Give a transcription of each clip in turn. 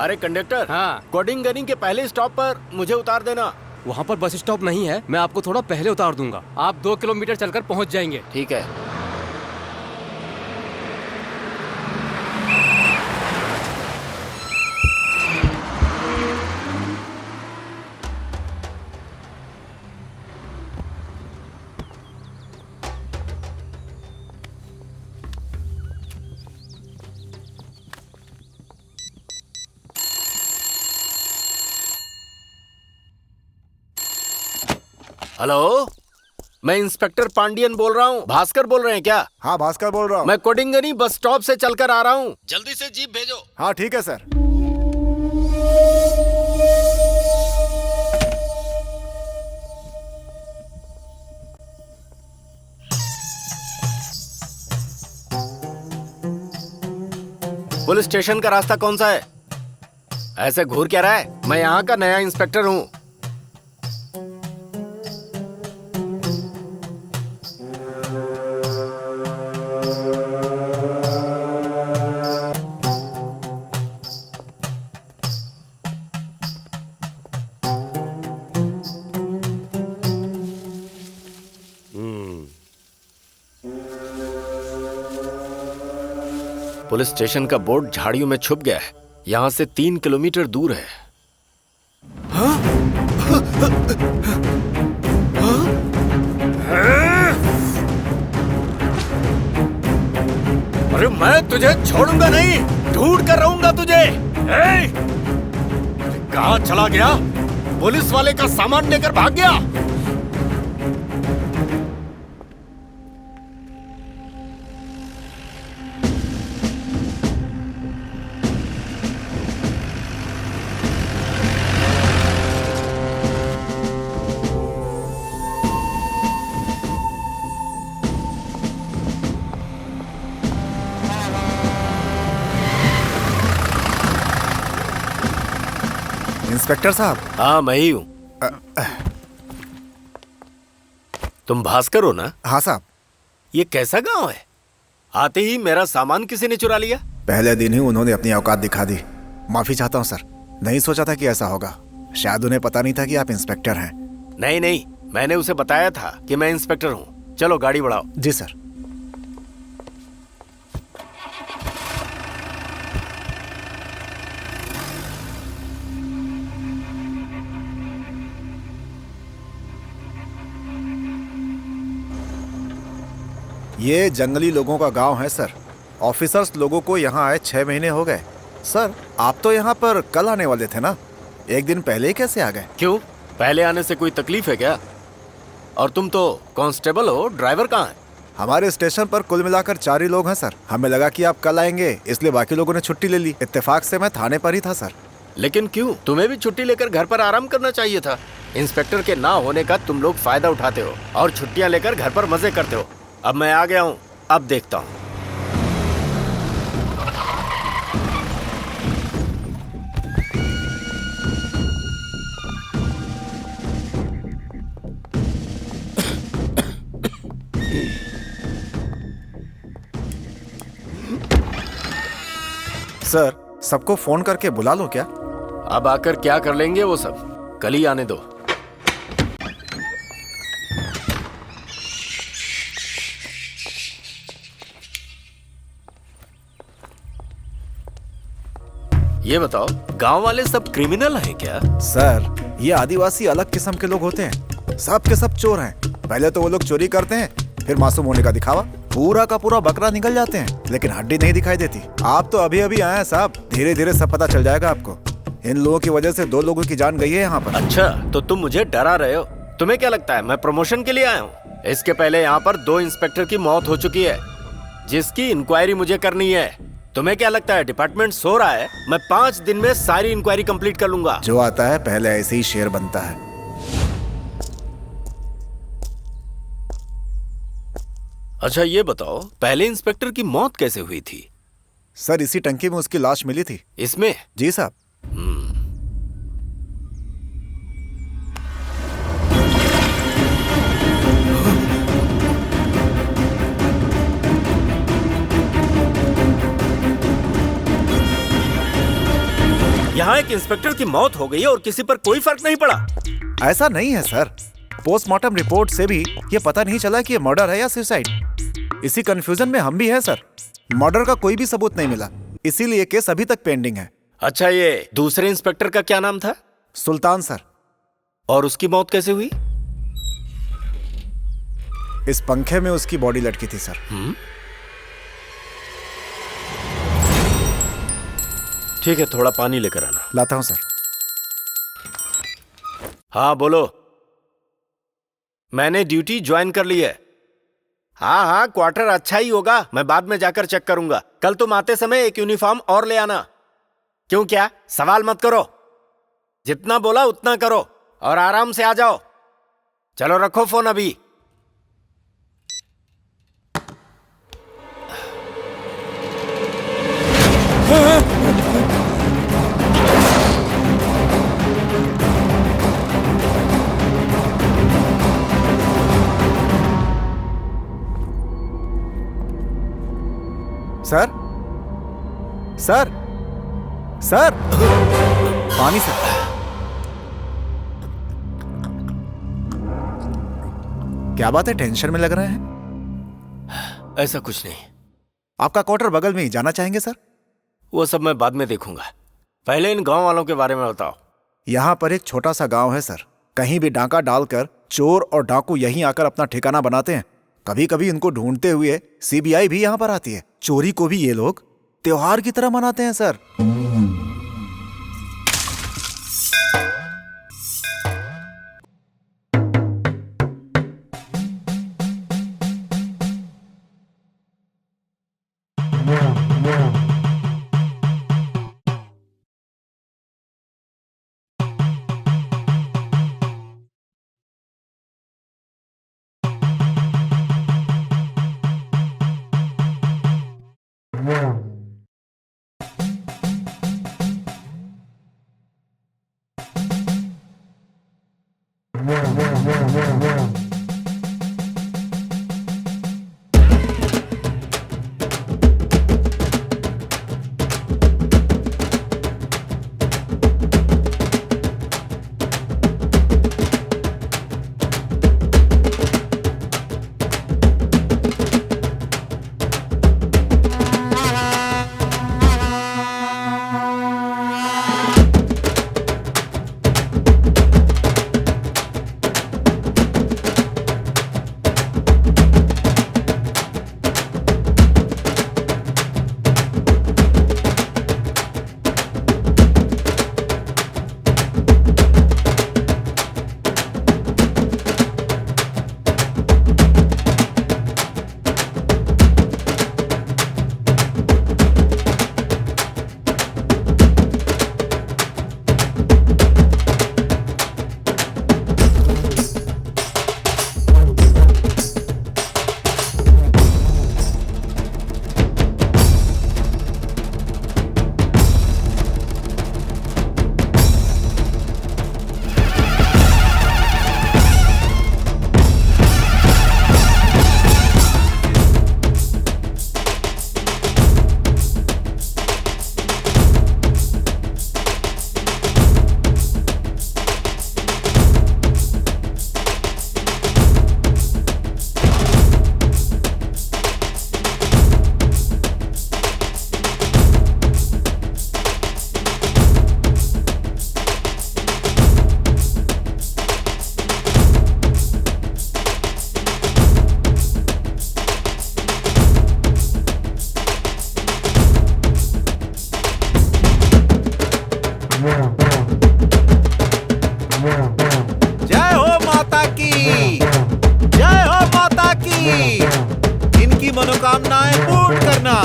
अरे कंडक्टर, हाँ। कोडिंगनी के पहले स्टॉप पर मुझे उतार देना। वहाँ पर बस स्टॉप नहीं है, मैं आपको थोड़ा पहले उतार दूंगा। आप 2 किलोमीटर चलकर पहुँच जाएंगे। ठीक है। हेलो, मैं इंस्पेक्टर पांडियन बोल रहा हूँ। भास्कर बोल रहे हैं क्या? हाँ भास्कर बोल रहा हूँ। मैं कोडिंगनी बस स्टॉप से चलकर आ रहा हूँ, जल्दी से जीप भेजो। हाँ ठीक है सर। पुलिस स्टेशन का रास्ता कौन सा है? ऐसे घूर क्या रहा है? मैं यहाँ का नया इंस्पेक्टर हूँ। पुलिस स्टेशन का बोर्ड झाड़ियों में छुप गया है। यहाँ से 3 किलोमीटर दूर है। हाँ? अरे मैं तुझे छोड़ूंगा नहीं, ढूंढ कर रहूंगा तुझे। कहाँ चला गया? पुलिस वाले का सामान लेकर भाग गया। इंस्पेक्टर साहब। हाँ मैं ही हूँ। तुम भास्कर हो ना? हाँ साहब। ये कैसा गांव है? आते ही मेरा सामान किसी ने चुरा लिया। पहले दिन ही उन्होंने अपनी औकात दिखा दी। माफी चाहता हूँ सर, नहीं सोचा था कि ऐसा होगा। शायद उन्हें पता नहीं था कि आप इंस्पेक्टर हैं। नहीं नहीं, मैंने उसे बताया था कि मैं इंस्पेक्टर हूँ। चलो गाड़ी बढ़ाओ। जी सर। ये जंगली लोगों का गांव है सर। ऑफिसर्स लोगों को यहाँ आए 6 महीने हो गए। सर आप तो यहाँ पर कल आने वाले थे ना, एक दिन पहले ही कैसे आ गए? क्यों, पहले आने से कोई तकलीफ है क्या? और तुम तो कांस्टेबल हो, ड्राइवर कहाँ है? हमारे स्टेशन पर कुल मिलाकर 4 ही लोग हैं सर। हमें लगा कि आप कल आएंगे, इसलिए बाकी लोगों ने छुट्टी ले ली। इत्तेफाक से मैं थाने पर ही था सर। लेकिन क्यों? तुम्हें भी छुट्टी लेकर घर पर आराम करना चाहिए था। इंस्पेक्टर के ना होने का तुम लोग फायदा उठाते हो और छुट्टियां लेकर घर पर मजे करते हो। अब मैं आ गया हूँ, अब देखता हूँ। सर सबको फोन करके बुला लो क्या? अब आकर क्या कर लेंगे वो सब, कल ही आने दो। ये बताओ, गांव वाले सब क्रिमिनल हैं क्या? सर ये आदिवासी अलग किस्म के लोग होते हैं, सब के सब चोर हैं। पहले तो वो लोग चोरी करते हैं, फिर मासूम होने का दिखावा, पूरा का पूरा बकरा निकल जाते हैं, लेकिन हड्डी नहीं दिखाई देती। आप तो अभी अभी आए हैं साहब, धीरे धीरे सब पता चल जाएगा आपको। इन लोगों की वजह से 2 लोगों की जान गई है यहाँ पर। अच्छा, तो तुम मुझे डरा रहे हो? तुम्हें क्या लगता है मैं प्रमोशन के लिए आया हूँ? इसके पहले यहाँ पर 2 इंस्पेक्टर की मौत हो चुकी है, जिसकी इंक्वायरी मुझे करनी है। तुम्हें क्या लगता है डिपार्टमेंट सो रहा है? मैं 5 दिन में सारी इंक्वायरी कंप्लीट कर लूंगा। जो आता है पहले ऐसे ही शेर बनता है। अच्छा ये बताओ, पहले इंस्पेक्टर की मौत कैसे हुई थी? सर इसी टंकी में उसकी लाश मिली थी। इसमें? जी साहब। यहाँ यहाँ एक इंस्पेक्टर की मौत हो गई और किसी पर कोई फर्क नहीं पड़ा। ऐसा नहीं है सर, पोस्टमार्टम रिपोर्ट से भी ये पता नहीं चला कि ये मर्डर है या सुसाइड। इसी कंफ्यूजन में हम भी हैं सर। मर्डर का कोई भी सबूत नहीं मिला, इसीलिए केस अभी तक पेंडिंग है। अच्छा, ये दूसरे इंस्पेक्टर का क्या नाम था? सुल्तान सर। और उसकी मौत कैसे हुई? इस पंखे में उसकी बॉडी लटकी थी सर। ठीक है, थोड़ा पानी लेकर आना। लाता हूं सर। हाँ बोलो। मैंने ड्यूटी ज्वाइन कर ली है। हाँ हाँ, क्वार्टर अच्छा ही होगा, मैं बाद में जाकर चेक करूंगा। कल तुम आते समय एक यूनिफॉर्म और ले आना। क्यों, क्या सवाल मत करो, जितना बोला उतना करो और आराम से आ जाओ। चलो रखो फोन अभी। सर सर सर, पानी सर। क्या बात है, टेंशन में लग रहे हैं? ऐसा कुछ नहीं। आपका क्वार्टर बगल में ही, जाना चाहेंगे सर? वो सब मैं बाद में देखूंगा, पहले इन गांव वालों के बारे में बताओ। यहाँ पर एक छोटा सा गांव है सर, कहीं भी डाका डालकर चोर और डाकू यहीं आकर अपना ठिकाना बनाते हैं। कभी कभी इनको ढूंढते हुए सीबीआई भी यहाँ पर आती है। चोरी को भी ये लोग त्योहार की तरह मनाते हैं सर। जय हो माता की, जय हो माता की। इनकी मनोकामनाएं पूर्ण करना।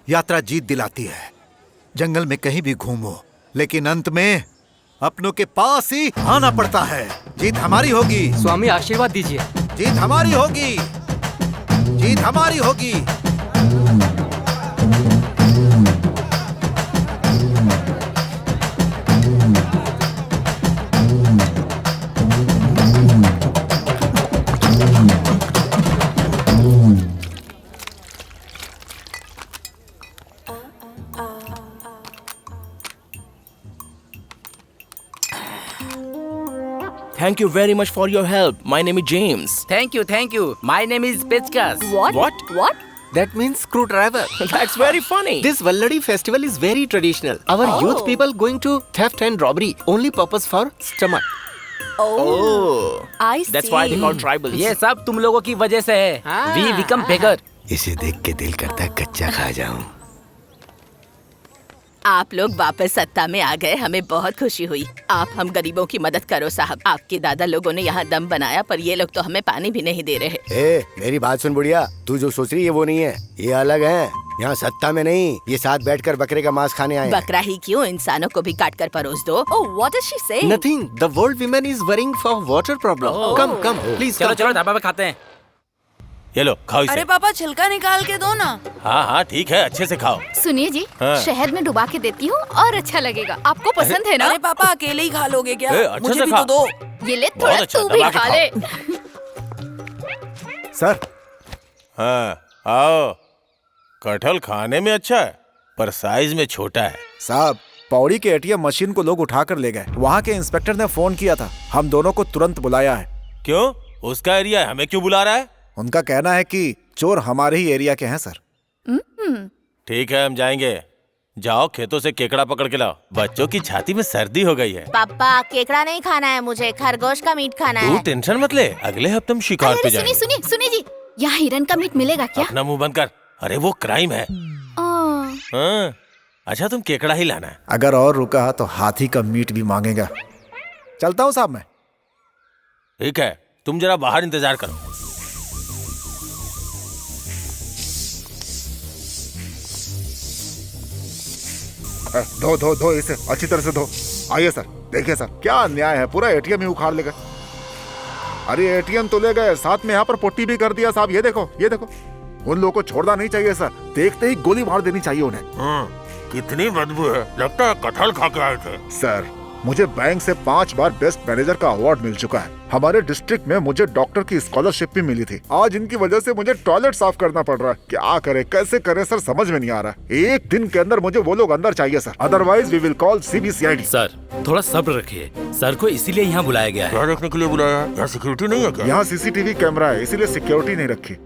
यात्रा जीत दिलाती है। जंगल में कहीं भी घूमो, लेकिन अंत में अपनों के पास ही आना पड़ता है। जीत हमारी होगी। स्वामी आशीर्वाद दीजिए। जीत हमारी होगी, जीत हमारी होगी। Thank you very much for your help. My name is James. Thank you. My name is Pechkas. What? That means screwdriver. That's very funny. This Valladi festival is very traditional. Our youth people going to theft and robbery. Only purpose for stomach. Oh, I that's why they see. call tribals. ये सब तुम लोगों की वजह से है. We become beggar. इसे देख के दिल करता है कच्चा खा जाऊं. आप लोग वापस सत्ता में आ गए, हमें बहुत खुशी हुई. आप हम गरीबों की मदद करो साहब. आपके दादा लोगों ने यहाँ दम बनाया, पर ये लोग तो हमें पानी भी नहीं दे रहे. ए, मेरी बात सुन बुढ़िया, तू जो सोच रही है वो नहीं है, ये अलग है. यहाँ सत्ता में नहीं, ये साथ बैठकर बकरे का मांस खाने आए हैं. बकरा ही क्यों, इंसानों को भी काट कर परोस दो. Oh, what is she saying? Nothing. The world women is worrying for water problem. Come, please चलो come. चलो ढाबा पे खाते हैं. ये लो खाओ इसे. अरे पापा छिलका निकाल के दो ना. हाँ ठीक है, अच्छे से खाओ. सुनिए जी, हाँ। शहद में डुबा के देती हूँ और अच्छा लगेगा. आपको पसंद है ना? अरे पापा अकेले ही खा लोगे क्या? ए, अच्छे मुझे से भी खा. तो दो. ये ले, बहुत थोड़ा अच्छा, तू भी दबा के खा खाओ. ले. सर, हाँ आओ. कटहल खाने में अच्छा है पर साइज में छोटा है. साहब पौड़ी के एटीएम मशीन को लोग उठाकर ले गए. वहाँ के इंस्पेक्टर ने फोन किया था, हम दोनों को तुरंत बुलाया है. क्यों? उसका एरिया है, हमें क्यों बुला रहा है? उनका कहना है कि चोर हमारे ही एरिया के हैं सर. ठीक है हम जाएंगे. जाओ खेतों से केकड़ा पकड़ के लाओ. बच्चों की छाती में सर्दी हो गई है. पापा केकड़ा नहीं खाना है, मुझे खरगोश का मीट खाना तू है. टेंशन मत ले, अगले हफ्ते हम शिकार पे अरे जाएंगे. सुनिए जी, यहाँ हिरन का मीट मिलेगा क्या? अपना मुंह बंद कर. अरे वो क्राइम है. हाँ. अच्छा तुम केकड़ा ही लाना. अगर और रुका तो हाथी का मीट भी मांगेगा. चलता हूँ साहब मैं. ठीक है, तुम जरा बाहर इंतजार करो. धो इसे अच्छी तरह से धो. आइए सर, देखिए सर क्या अन्याय है, पूरा एटीएम ही उखाड़ ले गए. अरे एटीएम तो ले गए, साथ में यहाँ पर पुट्टी भी कर दिया साहब. ये देखो. उन लोगों को छोड़ना नहीं चाहिए सर, देखते ही गोली मार देनी चाहिए उन्हें. कितनी बदबू है, लगता है कटहल खा के आए थे. सर मुझे बैंक से 5 बार बेस्ट मैनेजर का अवार्ड मिल चुका है. हमारे डिस्ट्रिक्ट में मुझे डॉक्टर की स्कॉलरशिप भी मिली थी. आज इनकी वजह से मुझे टॉयलेट साफ करना पड़ रहा है. क्या करे, कैसे करे सर, समझ में नहीं आ रहा. एक दिन के अंदर मुझे वो लोग अंदर चाहिए sir, otherwise we will call CBCID. Sir थोड़ा सब्र रखिए. सर को इसीलिए यहाँ बुलाया गया है. क्या देखने के लिए बुलाया है? यहाँ सिक्योरिटी नहीं है क्या? यहाँ CCTV कैमरा है, इसीलिए सिक्योरिटी नहीं रखी.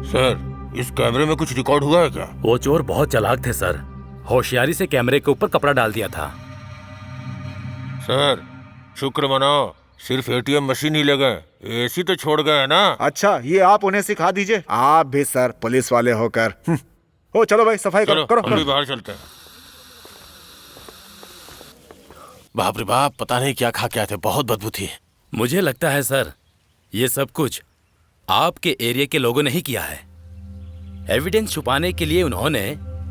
सर इस कैमरे में कुछ रिकॉर्ड हुआ है क्या? वो चोर बहुत चालाक थे सर, होशियारी से कैमरे के ऊपर कपड़ा डाल दिया था. सर शुक्र मनाओ, सिर्फ एटीएम मशीन ही ले गए, एसी तो छोड़ गए ना. अच्छा ये आप उन्हें सिखा दीजिए. आप भी सर पुलिस वाले होकर. ओ चलो भाई सफाई चलो करो. हम भी बाहर चलते हैं. बाप रे बाप, पता नहीं क्या खा के आए थे, बहुत बदबू थी. मुझे लगता है सर ये सब कुछ आपके एरिया के लोगों ने ही किया है. एविडेंस छुपाने के लिए उन्होंने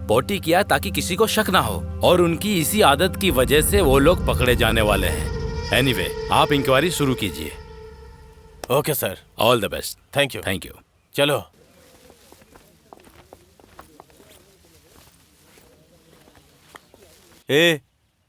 पोटी किया ताकि किसी को शक ना हो, और उनकी इसी आदत की वजह से वो लोग पकड़े जाने वाले हैं. एनीवे, आप इंक्वायरी शुरू कीजिए. Okay sir. All the best. Thank you. Thank you. चलो.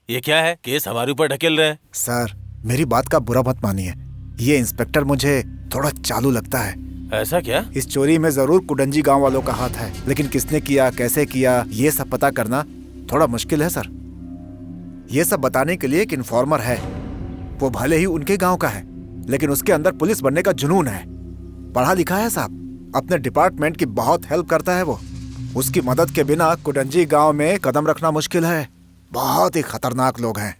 ये क्या है? केस हमारे ऊपर ढकेल रहे हैं. सर मेरी बात का बुरा मत मानिए, ये इंस्पेक्टर मुझे थोड़ा चालू लगता है. ऐसा क्या? इस चोरी में जरूर कुडंजी गांव वालों का हाथ है, लेकिन किसने किया, कैसे किया, ये सब पता करना थोड़ा मुश्किल है सर. ये सब बताने के लिए एक इन्फॉर्मर है. वो भले ही उनके गांव का है, लेकिन उसके अंदर पुलिस बनने का जुनून है. पढ़ा लिखा है साहब, अपने डिपार्टमेंट की बहुत हेल्प करता है वो. उसकी मदद के बिना कुडंजी गांव में कदम रखना मुश्किल है. बहुत ही खतरनाक लोग हैं.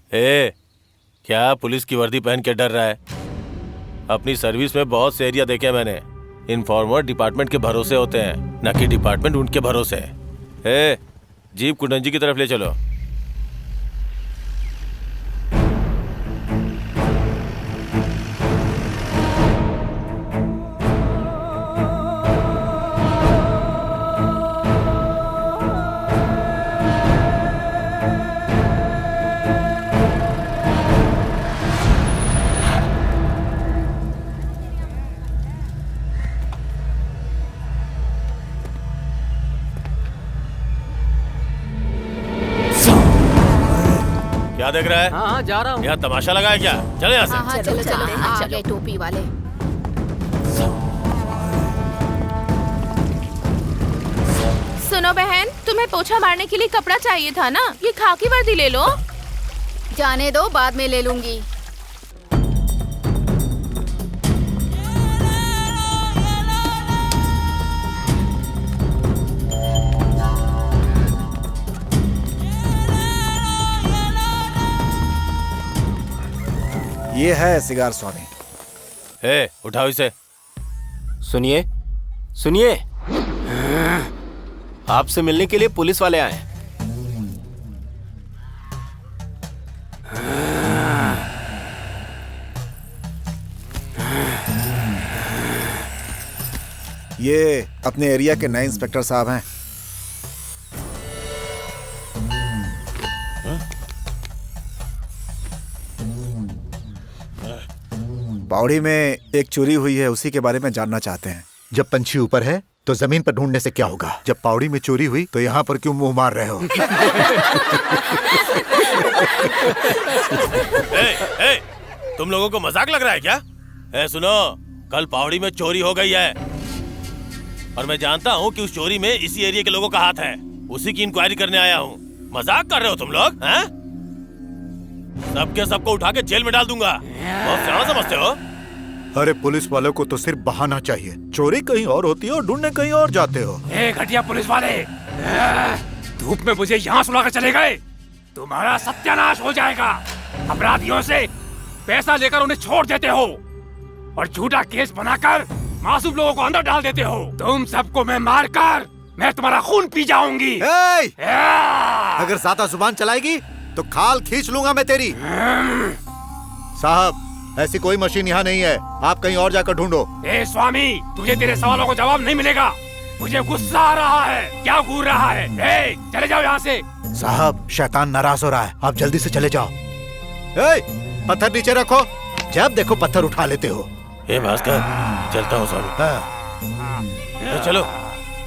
क्या पुलिस की वर्दी पहन के डर रहा है? अपनी सर्विस में बहुत से एरिया देखे मैंने. इन्फॉर्मर डिपार्टमेंट के भरोसे होते हैं, न कि डिपार्टमेंट उनके भरोसे. जीप कुडंजी की तरफ ले चलो. क्या देख रहा है? हाँ जा रहा हूँ. यहाँ तमाशा लगा है क्या? चले यहाँ से. हाँ चलो आ गए टोपी वाले. सुनो बहन, तुम्हें पोछा मारने के लिए कपड़ा चाहिए था ना? ये खाकी वर्दी ले लो। जाने दो, बाद में ले लूंगी। ये है सिगार स्वामी। उठाओ इसे। सुनिए सुनिए, आपसे मिलने के लिए पुलिस वाले आए हैं। ये अपने एरिया के नए इंस्पेक्टर साहब हैं। बावड़ी में एक चोरी हुई है, उसी के बारे में जानना चाहते हैं। जब पंछी ऊपर है तो जमीन पर ढूंढने से क्या होगा? जब पावड़ी में चोरी हुई तो यहाँ पर क्यों मुंह मार रहे हो? तुम लोगों को मजाक लग रहा है क्या? सुनो, कल पावड़ी में चोरी हो गई है और मैं जानता हूँ कि उस चोरी में इसी एरिया के लोगों का हाथ है। उसी की इंक्वायरी करने आया हूँ। मजाक कर रहे हो तुम लोग? हैं? सबके सबको उठा के जेल में डाल दूंगा। बहुत सियाना समझते हो? अरे पुलिस वालों को तो सिर्फ बहाना चाहिए। चोरी कहीं और होती है और ढूंढने कहीं और जाते हो। घटिया पुलिस वाले, धूप में मुझे यहाँ सुलाकर चले गए। तुम्हारा सत्यानाश हो जाएगा। अपराधियों से पैसा लेकर उन्हें छोड़ देते हो और झूठा केस बनाकर मासूम लोगों को अंदर डाल देते हो। तुम सबको मैं मारकर मैं तुम्हारा खून पी जाऊंगी। अगर ज्यादा जुबान चलाएगी तो खाल खींच लूंगा मैं तेरी। साहब, ऐसी कोई मशीन यहाँ नहीं है, आप कहीं और जाकर ढूंढो। स्वामी, तुझे तेरे सवालों को जवाब नहीं मिलेगा। मुझे गुस्सा आ रहा है। क्या घूर रहा है? चले जाओ यहाँ से। साहब, शैतान नाराज हो रहा है, आप जल्दी से चले जाओ। पत्थर नीचे रखो। जब देखो पत्थर उठा लेते हो। भास्कर, चलता हूँ स्वामी। चलो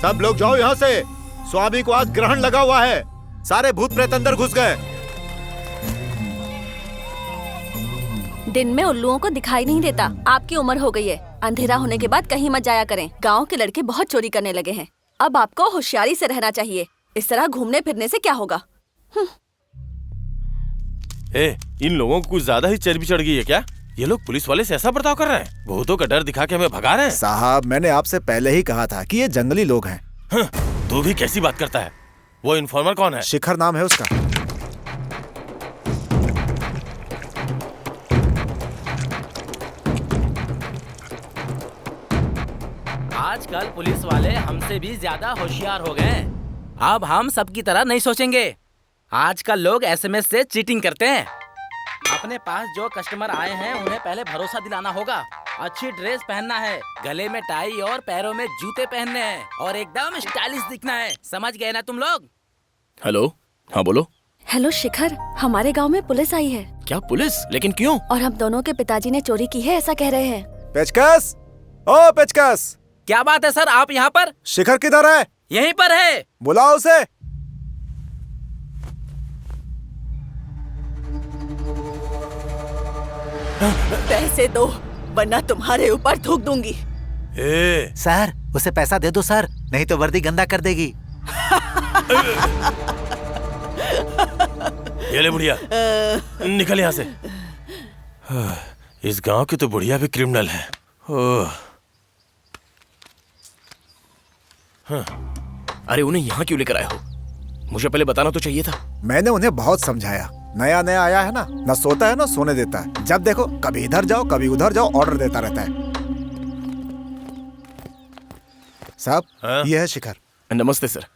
सब लोग जाओ यहाँ से। स्वामी को आज ग्रहण लगा हुआ है, सारे भूत प्रेत अंदर घुस गए। दिन में उल्लुओं को दिखाई नहीं देता। आपकी उम्र हो गई है, अंधेरा होने के बाद कहीं मत जाया करें। गांव के लड़के बहुत चोरी करने लगे हैं। अब आपको होशियारी से रहना चाहिए। इस तरह घूमने फिरने से क्या होगा? इन लोगों को कुछ ज्यादा ही चर्बी चढ़ गई है क्या? ये लोग पुलिस वाले से ऐसा बर्ताव कर रहे हैं? भूतों का डर दिखा के हमें भगा रहे हैं। साहब, मैंने आपसे पहले ही कहा था कि ये जंगली लोग हैं। तू भी कैसी बात करता है? वो इन्फॉर्मर कौन है? शिखर नाम है उसका। आजकल पुलिस वाले हमसे भी ज्यादा होशियार हो गए। अब हम सबकी तरह नहीं सोचेंगे। आजकल लोग एसएमएस से चीटिंग करते हैं। अपने पास जो कस्टमर आए हैं उन्हें पहले भरोसा दिलाना होगा। अच्छी ड्रेस पहनना है, गले में टाई और पैरों में जूते पहनने हैं और एकदम स्टाइलिश दिखना है। समझ गए ना तुम लोग? हेलो, हाँ बोलो। हेलो शिखर, हमारे गांव में पुलिस आई है। क्या पुलिस? लेकिन क्यों? और हम दोनों के पिताजी ने चोरी की है, ऐसा कह रहे हैं। पेचकस, ओ पेचकस। क्या बात है सर, आप यहाँ पर? शिखर किधर है? यहीं पर है। बुलाओ उसे। पैसे दो वरना तुम्हारे ऊपर थूक दूंगी। सर, उसे पैसा दे दो सर, नहीं तो वर्दी गंदा कर देगी। ये ले बुढ़िया, निकल यहाँ से। इस गांव की तो बुढ़िया भी क्रिमिनल है। अरे उन्हें यहाँ क्यों लेकर आए हो? मुझे पहले बताना तो चाहिए था। मैंने उन्हें बहुत समझाया। नया नया आया है ना, न सोता है ना सोने देता है। जब देखो कभी इधर जाओ कभी उधर जाओ, ऑर्डर देता रहता है। साहब, ये है शिखर। नमस्ते सर।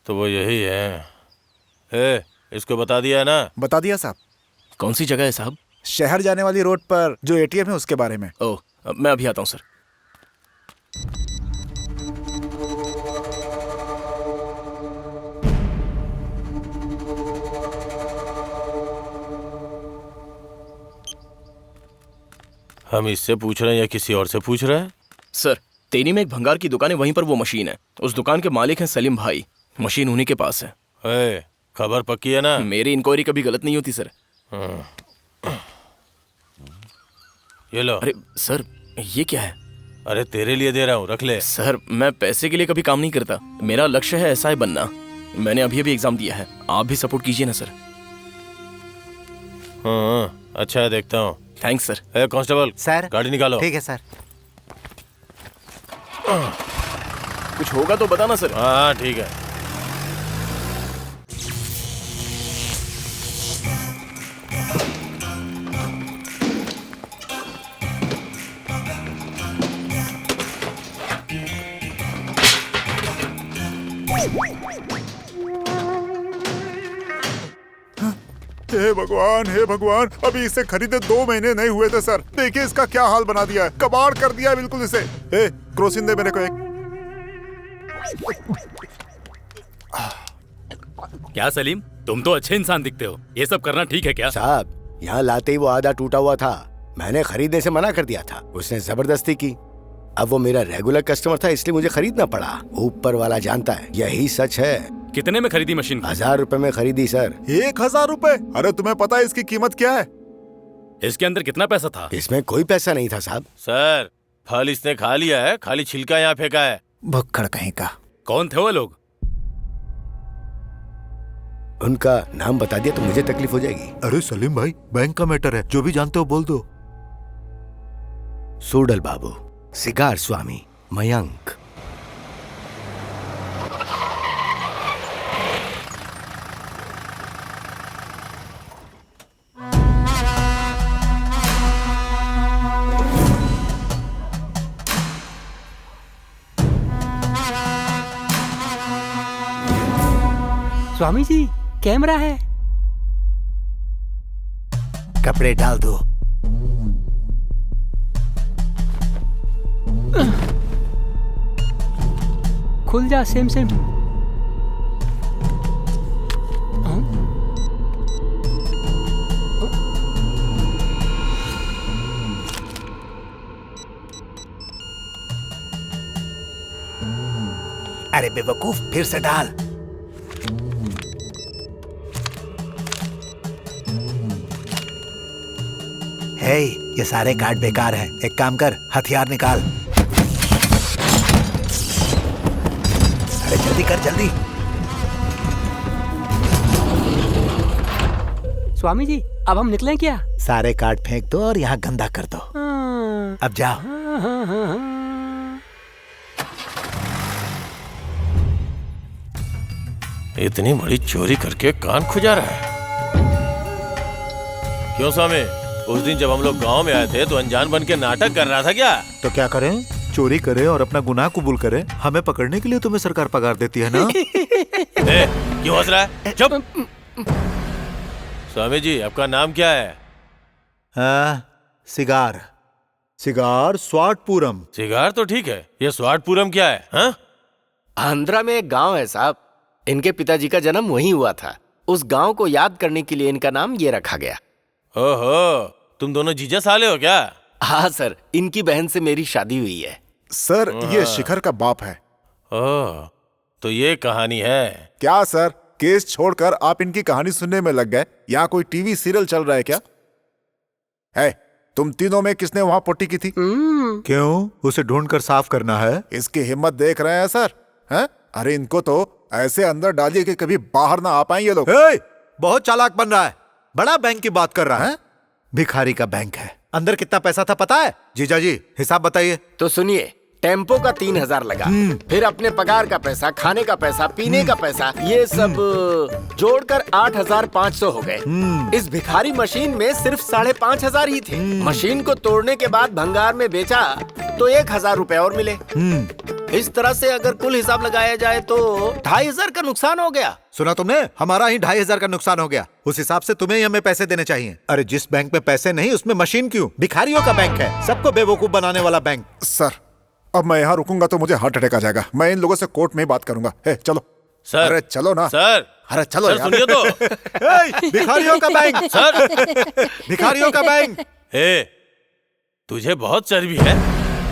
तो वो यही है। इसको बता दिया है ना? बता दिया साहब। कौन सी जगह है साहब? शहर जाने वाली रोड पर जो एटीएम है उसके बारे में। ओह, मैं अभी आता हूँ सर। हम इससे पूछ रहे हैं या किसी और से पूछ रहे हैं? सर, तेनी में एक भंगार की दुकान है, वहीं पर वो मशीन है। उस दुकान के मालिक हैं सलीम भाई। मशीन उन्हीं के पास है। खबर पक्की है ना? मेरी इंक्वायरी कभी गलत नहीं होती सर। ये लो। अरे सर, ये क्या है? अरे तेरे लिए दे रहा हूँ, रख ले। सर मैं पैसे के लिए कभी काम नहीं करता, मेरा लक्ष्य है एसआई बनना। मैंने अभी अभी एग्जाम दिया है, आप भी सपोर्ट कीजिए ना सर। हाँ अच्छा है, देखता हूँ। Thanks sir. कांस्टेबल सर गाड़ी निकालो। ठीक है सर। कुछ होगा तो बताना सर। हाँ ठीक है। हे भगवान, अभी इसे खरीदे 2 महीने नहीं हुए थे सर। देखिए इसका क्या हाल बना दिया है, कबाड़ कर दिया है बिल्कुल इसे। क्रोसिन दे मेरे को एक। क्या सलीम, तुम तो अच्छे इंसान दिखते हो, ये सब करना ठीक है क्या? साहब यहाँ लाते ही वो आधा टूटा हुआ था, मैंने खरीदने से मना कर दिया था, उसने जबरदस्ती की। अब वो मेरा रेगुलर कस्टमर था इसलिए मुझे खरीदना पड़ा। ऊपर वाला जानता है, यही सच है। कितने में खरीदी मशीन? 1000 रुपए में खरीदी सर। 1000 रुपए? अरे तुम्हें पता है इसकी कीमत क्या है? इसके अंदर कितना पैसा था? इसमें कोई पैसा नहीं था साहब। सर फल इसने खा लिया है, खाली छिलका यहाँ फेंका है। भुक्खड़ कहीं का। कौन थे वो लोग? उनका नाम बता दिया तो मुझे तकलीफ हो जाएगी। अरे सलीम भाई, बैंक का मैटर है, जो भी जानते हो बोल दो। सूडल बाबू, सिगार स्वामी, मयंक। स्वामी जी कैमरा है। कपड़े डाल दो। खुल जा सेम। अरे बेवकूफ, फिर से डाल। हे, ये सारे कार्ड बेकार हैं। एक काम कर, हथियार निकाल। अरे जल्दी कर, जल्दी। स्वामी जी अब हम निकलें क्या? सारे कार्ड फेंक दो और यहाँ गंदा कर दो। अब जाओ। इतनी बड़ी चोरी करके कान खुजा रहा है। क्यों स्वामी, उस दिन जब हम लोग गांव में आए थे तो अनजान बन के नाटक कर रहा था क्या? तो क्या करें? चोरी करे और अपना गुनाह कबूल करे। हमें पकड़ने के लिए तुम्हें सरकार पगार देती है ना? क्यों हंस रहा है? चुप। स्वामी जी आपका नाम क्या है? सिगार। सिगार स्वाटपुरम। सिगार तो ठीक है, ये स्वाटपुरम क्या है? हाँ? आंध्रा में एक गांव है साहब, इनके पिताजी का जन्म वहीं हुआ था। उस गांव को याद करने के लिए इनका नाम ये रखा गया। ओहो, तुम दोनों जीजा साले हो क्या? हाँ सर, इनकी बहन से मेरी शादी हुई है। सर ये शिखर का बाप है। ओह, तो ये कहानी है क्या सर? केस छोड़कर आप इनकी कहानी सुनने में लग गए। यहाँ कोई टीवी सीरियल चल रहा है क्या? है, तुम तीनों में किसने वहाँ पोटी की थी? क्यों? उसे ढूंढकर साफ करना है। इसकी हिम्मत देख रहे हैं सर? हैं? अरे इनको तो ऐसे अंदर डालिए कि कभी बाहर ना आ पाए ये लोग। बहुत चालाक बन रहा है, बड़ा बैंक की बात कर रहा है। भिखारी का बैंक है। अंदर कितना पैसा था पता है? जीजा जी हिसाब बताइए। तो सुनिए, टेम्पो का 3000 लगा, फिर अपने पगार का पैसा, खाने का पैसा, पीने का पैसा, ये सब जोड़कर 8500 हो गए। इस भिखारी मशीन में सिर्फ 5500 ही थे। मशीन को तोड़ने के बाद भंगार में बेचा तो 1000 रुपए और मिले। इस तरह से अगर कुल हिसाब लगाया जाए तो 2500 का नुकसान हो गया। सुना तुमने? हमारा ही 2500 का नुकसान हो गया। उस हिसाब से तुम्हें ही हमें पैसे देने चाहिए। अरे जिस बैंक में पैसे नहीं उसमें मशीन क्यों? भिखारियों का बैंक है, सबको बेवकूफ बनाने वाला बैंक। सर अब मैं यहाँ रुकूंगा तो मुझे हार्ट अटैक आ जाएगा। मैं इन लोगों से कोर्ट में ही बात करूंगा। चलो सर। अरे चलो ना सर। अरे चलो सर, सुनिए तो। भिखारियों का बैंक सर। भिखारियों का बैंक। तुझे बहुत चर्बी है,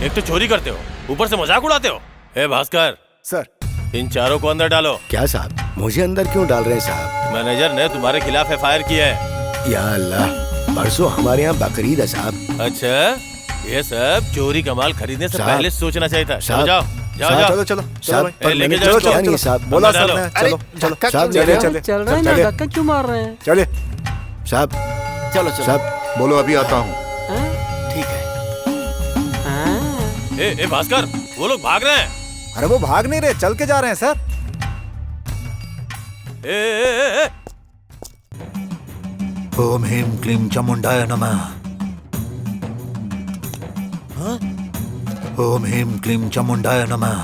एक तो चोरी करते हो, ऊपर से मजाक उड़ाते हो। भास्कर सर, इन चारों को अंदर डालो। क्या साहब, मुझे अंदर क्यों डाल रहे हैं साहब? मैनेजर ने तुम्हारे खिलाफ FIR किया है। या अल्लाह, परसों हमारे यहाँ बकरीद है साहब। अच्छा, ये सब चोरी का माल खरीदने से साहब, पहले सोचना चाहिए था। साहब, जाओ जाओ साहब, जाओ चलो चलो चलो साहब, भाई। लेके मैंने जाओ, कुछ किया नहीं साहब। बोला अंदर सर डालो। ने, चलो चलो साहब, चलिए चलो, चलिए चल रहा है ना, चलिए धक्का क्यों मार रहे हैं? चलिए साहब चलो चलो साहब बोलो अभी आता हूँ। ठीक है। ए भास्कर, वो लोग भाग रहे हैं। अरे वो भाग नहीं रहे, चल के जा रहे हैं सर। ए ओम ह्रीं क्लीं चामुंडाय नमः। ओम ह्रीं क्लीं चामुंडाय नमः।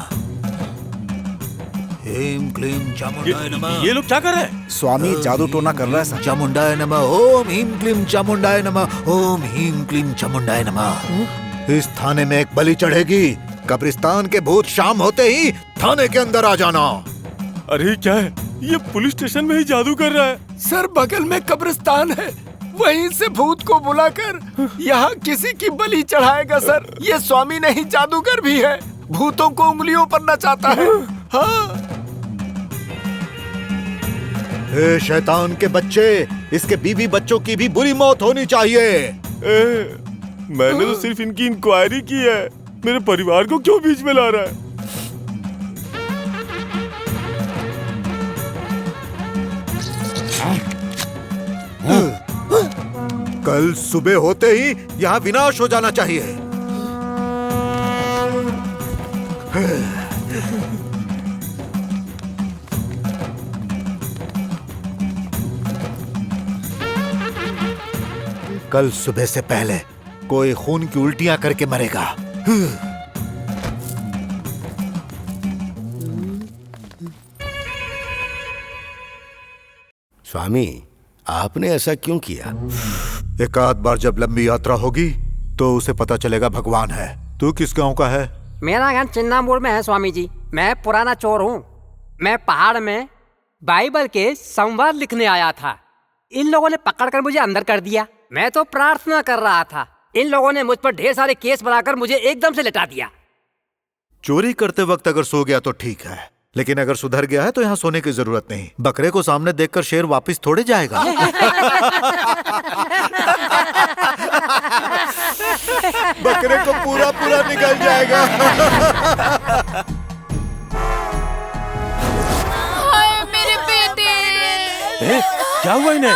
ह्रीं क्लीं चामुंडाय नमः। ये लोग क्या कर रहे हैं? स्वामी जादू टोना कर रहा है सर। चामुंडाय नमः। ओम ह्रीं क्लीं चामुंडाय नमः। ओम ह्रीं क्लीं चामुंडाय नमः। इस थाने में एक बलि चढ़ेगी। कब्रिस्तान के भूत शाम होते ही थाने के अंदर आ जाना। अरे क्या है ये? पुलिस स्टेशन में ही जादू कर रहा है। सर बगल में कब्रिस्तान है, वहीं से भूत को बुलाकर यहाँ किसी की बलि चढ़ाएगा सर। ये स्वामी नहीं जादूगर भी है, भूतों को उंगलियों पर नचाता है। हाँ। ए शैतान के बच्चे, इसके बीवी बच्चों की भी बुरी मौत होनी चाहिए। मैंने तो सिर्फ इनकी इंक्वायरी की है, मेरे परिवार को क्यों बीच में ला रहा है? कल सुबह होते ही यहाँ विनाश हो जाना चाहिए। कल सुबह से पहले कोई खून की उल्टियां करके मरेगा। स्वामी, आपने ऐसा क्यों किया? एक आध बार जब लंबी यात्रा होगी तो उसे पता चलेगा भगवान है। तू किस गांव का है? मेरा घर चिन्नामोड़ में है स्वामी जी। मैं पुराना चोर हूँ। मैं पहाड़ में बाइबल के संवाद लिखने आया था। इन लोगों ने पकड़कर मुझे अंदर कर दिया। मैं तो प्रार्थना कर रहा था। इन लोगों ने मुझ पर ढेर सारे केस बनाकर मुझे एकदम से लिटा दिया। चोरी करते वक्त अगर सो गया तो ठीक है, लेकिन अगर सुधर गया है तो यहाँ सोने की जरूरत नहीं। बकरे को सामने देखकर शेर वापस थोड़े जाएगा। बकरे को पूरा पूरा निकल जाएगा। हाय मेरे बेटे। क्या हुआ इन्हें?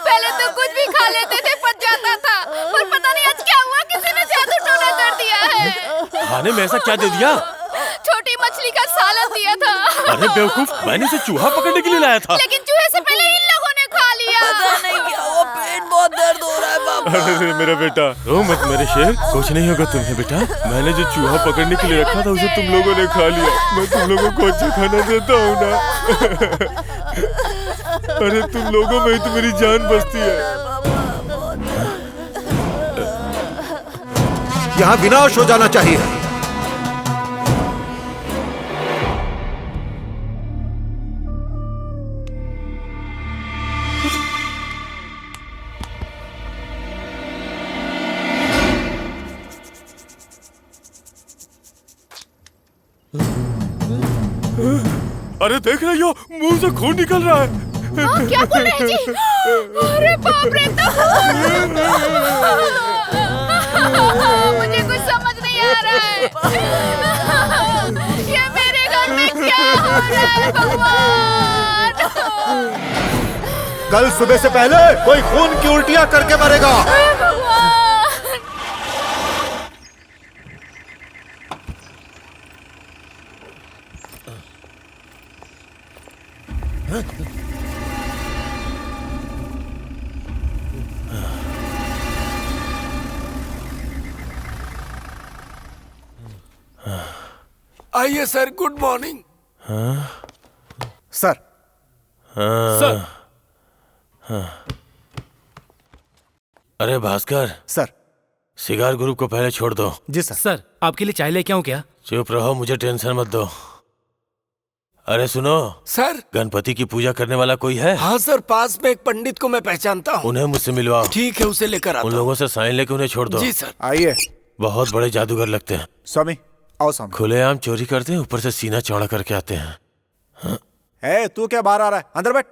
पहले तो कुछ भी खा लेते थे, पच जाता था, पर पता नहीं आज क्या हुआ, किसी ने जादू टोना कर दिया है। खाने में ऐसा क्या दे दिया? छोटी मछली का सालन दिया था। अरे बेवकूफ, मैंने इसे चूहा पकड़ने के लिए लाया था। लेकिन चूहे से पहले इन लोगों ने खा लिया। पता नहीं क्या हुआ, पेट बहुत दर्द हो रहा है पापा। अरे मेरा बेटा, रो मत मेरे शेर, कुछ नहीं होगा तुम्हें बेटा। मैंने जो चूहा पकड़ने के लिए रखा था उसे तुम लोगों ने खा लिया। मैं तुम लोगों को अच्छा खाना देता हूँ ना। अरे तुम लोगों में ही तो मेरी जान बसती है। यहाँ विनाश हो जाना चाहिए। अरे देख रही हो, मुंह से खून निकल रहा है। क्या बोल रहे हैं जी? अरे बाप रे, मुझे कुछ समझ नहीं आ रहा है। ये मेरे घर में क्या हो रहा है भगवान? कल सुबह से पहले कोई खून की उल्टियां करके मरेगा। आइए sir, good morning. Sir. Sir. अरे भास्कर। सर। सिगार ग्रुप को पहले छोड़ दो। जी सर। सर, आपके लिए चाय लेके आऊं क्या? चुप रहो, मुझे टेंशन मत दो। अरे सुनो सर, गणपति की पूजा करने वाला कोई है? हाँ सर, पास में एक पंडित को मैं पहचानता हूँ। उन्हें मुझसे मिलवाओ। ठीक है, उसे लेकर आता उन लोगों से साइन लेके उन्हें छोड़ दो। जी सर। आइए। बहुत बड़े जादूगर लगते हैं। स्वामी आओ। स्वामी खुलेआम चोरी करते हैं, ऊपर से सीना चौड़ा करके आते हैं। ए, तू क्या बाहर आ रहा है? अंदर बैठ।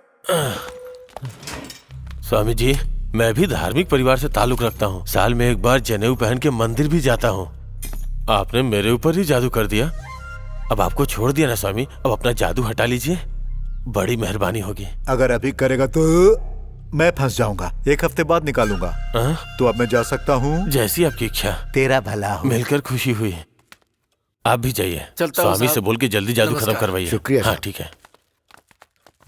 स्वामी जी, मैं भी धार्मिक परिवार से ताल्लुक रखता हूँ। साल में एक बार जनेऊ पहन के मंदिर भी जाता हूँ। आपने मेरे ऊपर ही जादू कर दिया। अब आपको छोड़ दिया ना स्वामी, अब अपना जादू हटा लीजिए, बड़ी मेहरबानी होगी। अगर अभी करेगा तो मैं फंस जाऊंगा, 1 हफ्ते बाद निकालूंगा। तो अब मैं जा सकता हूँ? जैसी आपकी इच्छा। तेरा भला हो। मिलकर खुशी हुई। आप भी जाइए, स्वामी से बोल के जल्दी जादू खत्म करवाइए। शुक्रिया। हाँ ठीक है।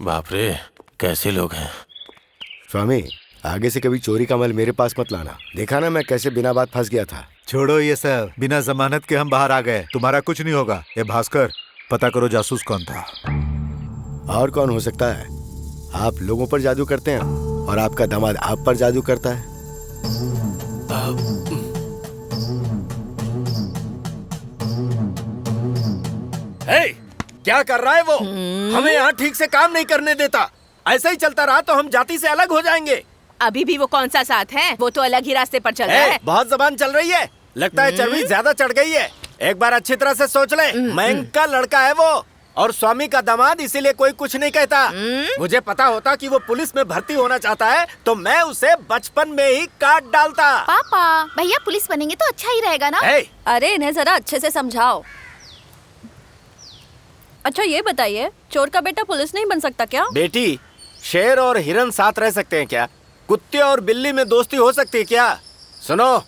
बाप रे, कैसे लोग हैं। स्वामी, आगे से कभी चोरी का माल मेरे पास मत लाना। देखा ना मैं कैसे बिना बात फंस गया था। छोड़ो ये सब, बिना जमानत के हम बाहर आ गए, तुम्हारा कुछ नहीं होगा। ये भास्कर, पता करो जासूस कौन था। और कौन हो सकता है? आप लोगों पर जादू करते हैं और आपका दामाद आप पर जादू करता है। क्या कर रहा है वो? हमें यहाँ ठीक से काम नहीं करने देता। ऐसा ही चलता रहा तो हम जाति से अलग हो जाएंगे। अभी भी वो कौन सा साथ है? वो तो अलग ही रास्ते पर चल रहा है। बहुत जबान चल रही है, लगता है चर्बी ज्यादा चढ़ गई है। एक बार अच्छी तरह से सोच ले, मयंक का लड़का है वो और स्वामी का दामाद, इसीलिए कोई कुछ नहीं कहता। मुझे पता होता कि वो पुलिस में भर्ती होना चाहता है तो मैं उसे बचपन में ही काट डालता। पापा, भैया पुलिस बनेंगे तो अच्छा ही रहेगा ना? अरे इन्हें जरा अच्छे से समझाओ। अच्छा ये बताइए, चोर का बेटा पुलिस नहीं बन सकता क्या? बेटी, शेर और हिरन साथ रह सकते हैं क्या? कुत्ते और बिल्ली में दोस्ती हो सकती है क्या? सुनो,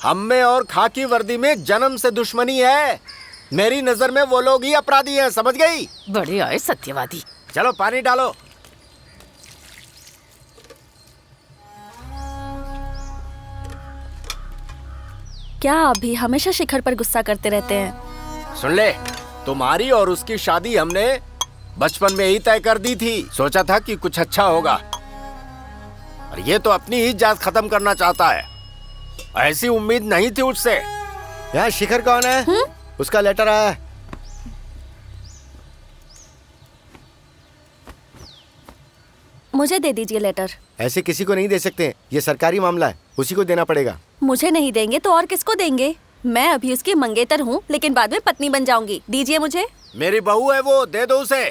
हम में और खाकी वर्दी में जन्म से दुश्मनी है। मेरी नजर में वो लोग ही अपराधी हैं, समझ गई? बड़े आए सत्यवादी। चलो पानी डालो। क्या आप भी हमेशा शिखर पर गुस्सा करते रहते हैं? सुन ले, तुम्हारी और उसकी शादी हमने बचपन में ही तय कर दी थी। सोचा था कि कुछ अच्छा होगा, और ये तो अपनी ही जात खत्म करना चाहता है। ऐसी उम्मीद नहीं थी उससे। यहाँ शिखर कौन है? उसका लेटर आया है। मुझे दे दीजिए लेटर। ऐसे किसी को नहीं दे सकते, ये सरकारी मामला है, उसी को देना पड़ेगा। मुझे नहीं देंगे तो और किसको देंगे? मैं अभी उसकी मंगेतर हूँ, लेकिन बाद में पत्नी बन जाऊंगी। दीजिए मुझे। मेरी बहू है वो, दे दो उसे।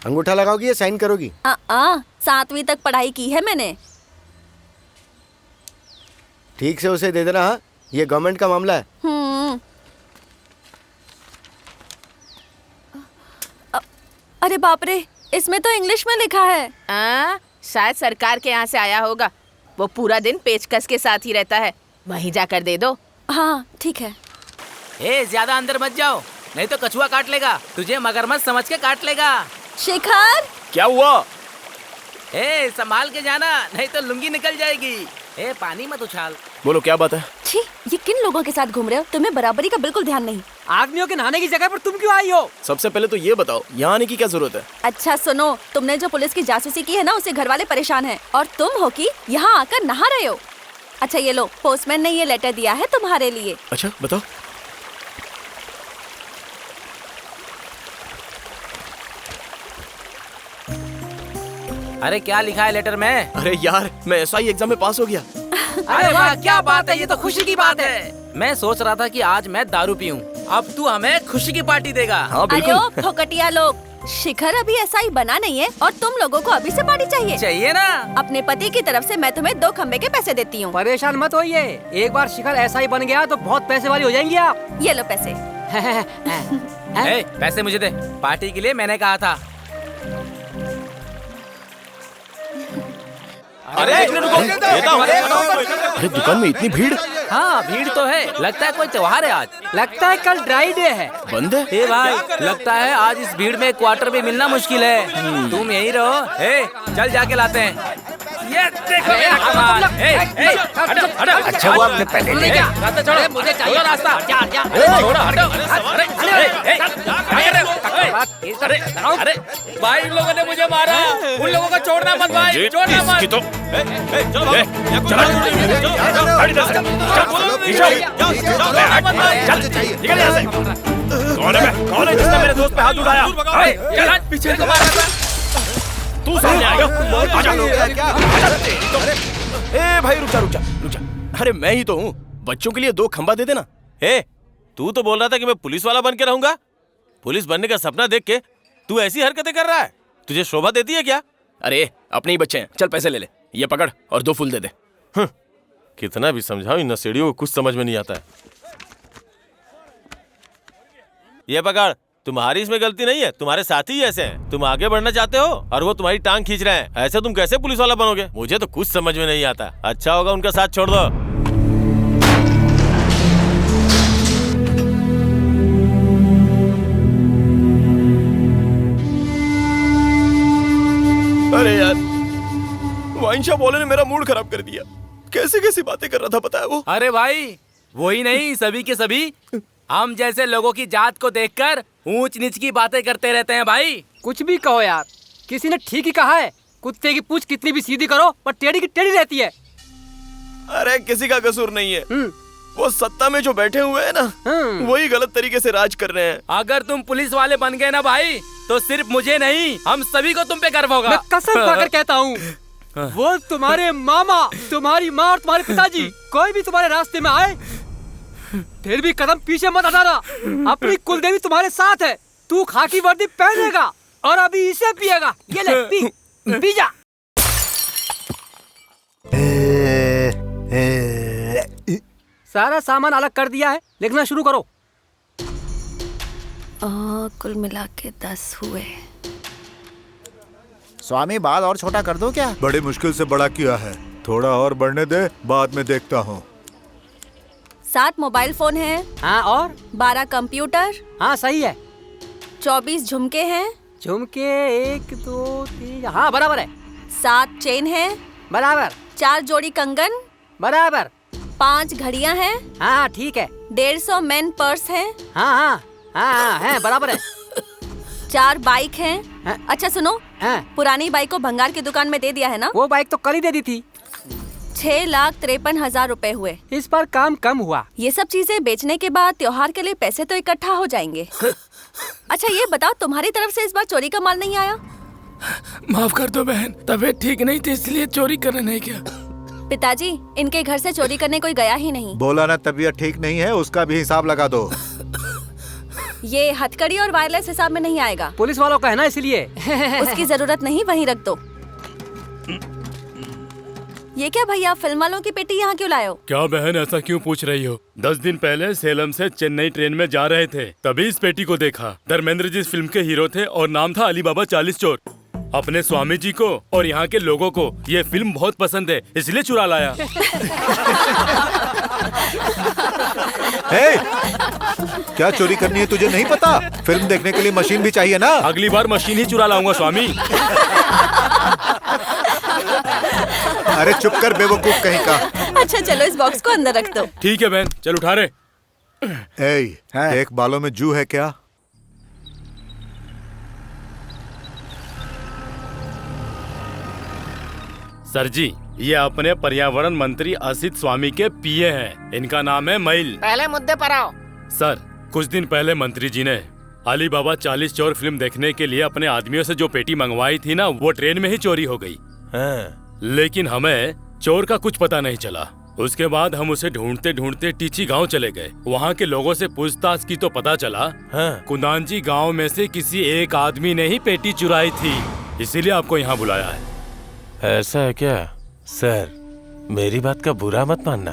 अंगूठा लगाओगी या साइन करोगी? 7वीं तक पढ़ाई की है मैंने। ठीक से उसे दे देना। हाँ, ये गवर्नमेंट का मामला है। अरे बाप रे, इसमें तो इंग्लिश में लिखा है। शायद सरकार के यहाँ से आया होगा। वो पूरा दिन पेचकस के साथ ही रहता है, वहीं जाकर दे दो। हाँ ठीक है। ज्यादा अंदर मत जाओ, नहीं तो कछुआ काट लेगा। तुझे मगरमच्छ समझ के काट लेगा। शिखर, क्या हुआ? संभाल के जाना, नहीं तो लुंगी निकल जाएगी। पानी मत उछाल। बोलो क्या बात है? छी, ये किन लोगों के साथ घूम रहे हो? तुम्हें बराबरी का बिल्कुल ध्यान नहीं। आदमियों के नहाने की जगह पर तुम क्यों आई हो? सबसे पहले तो ये बताओ, यहाँ आने की क्या जरूरत है? अच्छा सुनो, तुमने जो पुलिस की जासूसी की है ना, उससे घर वाले परेशान हैं, और तुम हो कि यहाँ आकर नहा रहे हो। अच्छा ये लो, पोस्टमैन ने ये लेटर दिया है तुम्हारे लिए। अच्छा बताओ। अरे क्या लिखा है लेटर में? अरे यार, मैं SI एग्जाम में पास हो गया। अरे वाह, क्या बात है, ये तो खुशी की बात है। मैं सोच रहा था कि आज मैं दारू पीऊं, अब तू हमें खुशी की पार्टी देगा। हाँ बिल्कुल। अरे ओ फोकटिया लोग, शिखर अभी SI बना नहीं है और तुम लोगों को अभी से पार्टी चाहिए। चाहिए ना? अपने पति की तरफ से मैं तुम्हें 2 खंबे के पैसे देती हूँ। परेशान मत होइए, एक बार शिखर SI बन गया तो बहुत पैसे वाली हो जाएंगी आप। ये लो पैसे। पैसे मुझे दे, पार्टी के लिए मैंने कहा था। अरे दुकान में इतनी भीड़। हाँ भीड़ तो है, लगता है कोई त्योहार है आज। लगता है कल ड्राई डे है। बंद है? ए भाई, लगता है आज इस भीड़ में क्वार्टर भी मिलना मुश्किल है। तुम यहीं रहो, चल जाके लाते हैं। ये देखो मेरा कमाल। अच्छा हुआ आपने पहले ले गया। रास्ता छोड़ो, मुझे चाहिए रास्ता। छोड़ो, हटो। अरे भाई, इन लोगों ने मुझे मारा, उन लोगों को छोड़ना मत भाई, छोड़ना मत। कौन है जिसने मेरे दोस्त पे हाथ उठाया? पीछे को मारा था। तू सामने आएगा? ए भाई रुक जा। अरे मैं ही तो हूँ, बच्चों के लिए 2 खंबा दे देना। तू तो बोल रहा था कि मैं पुलिस वाला बन के रहूंगा। पुलिस बनने का सपना देख के तू ऐसी हरकतें कर रहा है, तुझे शोभा देती है क्या? अरे अपने ही बच्चे हैं, चल पैसे ले ले, ये पकड़ और 2 फूल दे दे। कितना भी समझाओ इन नशेड़ियों को कुछ समझ में नहीं आता है। ये पकड़, तुम्हारी इसमें गलती नहीं है, तुम्हारे साथी ही ऐसे हैं। तुम आगे बढ़ना चाहते हो और वो तुम्हारी टांग खींच रहे हैं। ऐसे तुम कैसे पुलिस वाला बनोगे? मुझे तो कुछ समझ में नहीं आता। अच्छा होगा उनका साथ छोड़ दो। अरे यार, वाइन शॉप वाले ने मेरा मूड खराब कर दिया। कैसे कैसी बातें कर रहा था पता है वो? अरे भाई, वही नहीं, सभी के सभी हम जैसे लोगों की जात को देखकर ऊंच नीच की बातें करते रहते हैं भाई। कुछ भी कहो यार, किसी ने ठीक ही कहा है, कुत्ते की पूंछ कितनी भी सीधी करो पर टेढ़ी की टेढ़ी रहती है। अरे किसी का कसूर नहीं है, वो सत्ता में जो बैठे हुए हैं ना, वही गलत तरीके से राज कर रहे हैं। अगर तुम पुलिस वाले बन गए ना भाई, तो सिर्फ मुझे नहीं, हम सभी को तुम पे गर्व होगा। मैं कसम खाकर कहता हूँ, वो तुम्हारे मामा, तुम्हारी माँ और तुम्हारे पिताजी, कोई भी तुम्हारे रास्ते में आए फिर भी कदम पीछे मत हटाना। अपनी कुलदेवी तुम्हारे साथ है। तू खाकी वर्दी पहनेगा और अभी इसे पिएगा। ये ले, पी जा। सारा सामान अलग कर दिया है, लिखना शुरू करो। कुल मिला के 10 हुए। स्वामी बाल और छोटा कर दो क्या? बड़ी मुश्किल से बड़ा किया है, थोड़ा और बढ़ने दे, बाद में देखता हूँ। 7 मोबाइल फोन है। हाँ, और 12 कंप्यूटर। हाँ सही है। 24 झुमके हैं। झुमके 1 2 3, हाँ बराबर है। 7 चेन है। बराबर। 4 जोड़ी कंगन। बराबर। 5 घड़ियां हैं। हाँ ठीक है। 150 मेन पर्स है। हाँ हाँ हाँ है, बराबर है। 4 बाइक हैं। हाँ? अच्छा सुनो, पुरानी बाइक को भंगार की दुकान में दे दिया है ना? वो बाइक तो कल ही दे दी थी। 6,53,000 रुपए हुए। इस बार काम कम हुआ। ये सब चीजें बेचने के बाद त्योहार के लिए पैसे तो इकट्ठा हो जाएंगे। अच्छा ये बताओ, तुम्हारी तरफ से इस बार चोरी का माल नहीं आया? माफ कर दो बहन, तबीयत ठीक नहीं थी इसलिए चोरी करने नहीं गया। पिताजी, इनके घर से चोरी करने कोई गया ही नहीं। बोला ना तबीयत ठीक नहीं है, उसका भी हिसाब लगा दो। ये हथकड़ी और वायरलेस हिसाब में नहीं आएगा। पुलिस वालों का है ना, इसलिए। उसकी जरूरत नहीं, वहीं रख दो। ये क्या भैया, फिल्म वालों की पेटी यहाँ क्यों लाए हो? क्या बहन ऐसा क्यों पूछ रही हो? 10 दिन पहले सेलम से चेन्नई ट्रेन में जा रहे थे, तभी इस पेटी को देखा। धर्मेंद्र जी इस फिल्म के हीरो थे और नाम था अली बाबा 40 चोर। अपने स्वामी जी को और यहाँ के लोगों को ये फिल्म बहुत पसंद है, इसलिए चुरा लाया। क्या चोरी करनी है तुझे नहीं पता? फिल्म देखने के लिए मशीन भी चाहिए ना। अगली बार मशीन ही चुरा लाऊंगा स्वामी। अरे चुप कर बेवकूफ कहीं का। अच्छा चलो इस बॉक्स को अंदर रख दो। ठीक है बहन, चल उठा रहे। एक बालों में जू है क्या? सर जी, ये अपने पर्यावरण मंत्री असित स्वामी के पीए हैं। इनका नाम है मैल। पहले मुद्दे पर आओ। सर, कुछ दिन पहले मंत्री जी ने अली बाबा 40 चोर फिल्म देखने के लिए अपने आदमियों से जो पेटी मंगवाई थी ना, वो ट्रेन में ही चोरी हो गई। लेकिन हमें चोर का कुछ पता नहीं चला। उसके बाद हम उसे ढूंढते ढूंढते टीची गांव चले गए। वहाँ के लोगों से पूछताछ की तो पता चला कुंदानजी गांव में से किसी एक आदमी ने ही पेटी चुराई थी, इसीलिए आपको यहाँ बुलाया है। ऐसा है क्या? सर, मेरी बात का बुरा मत मानना।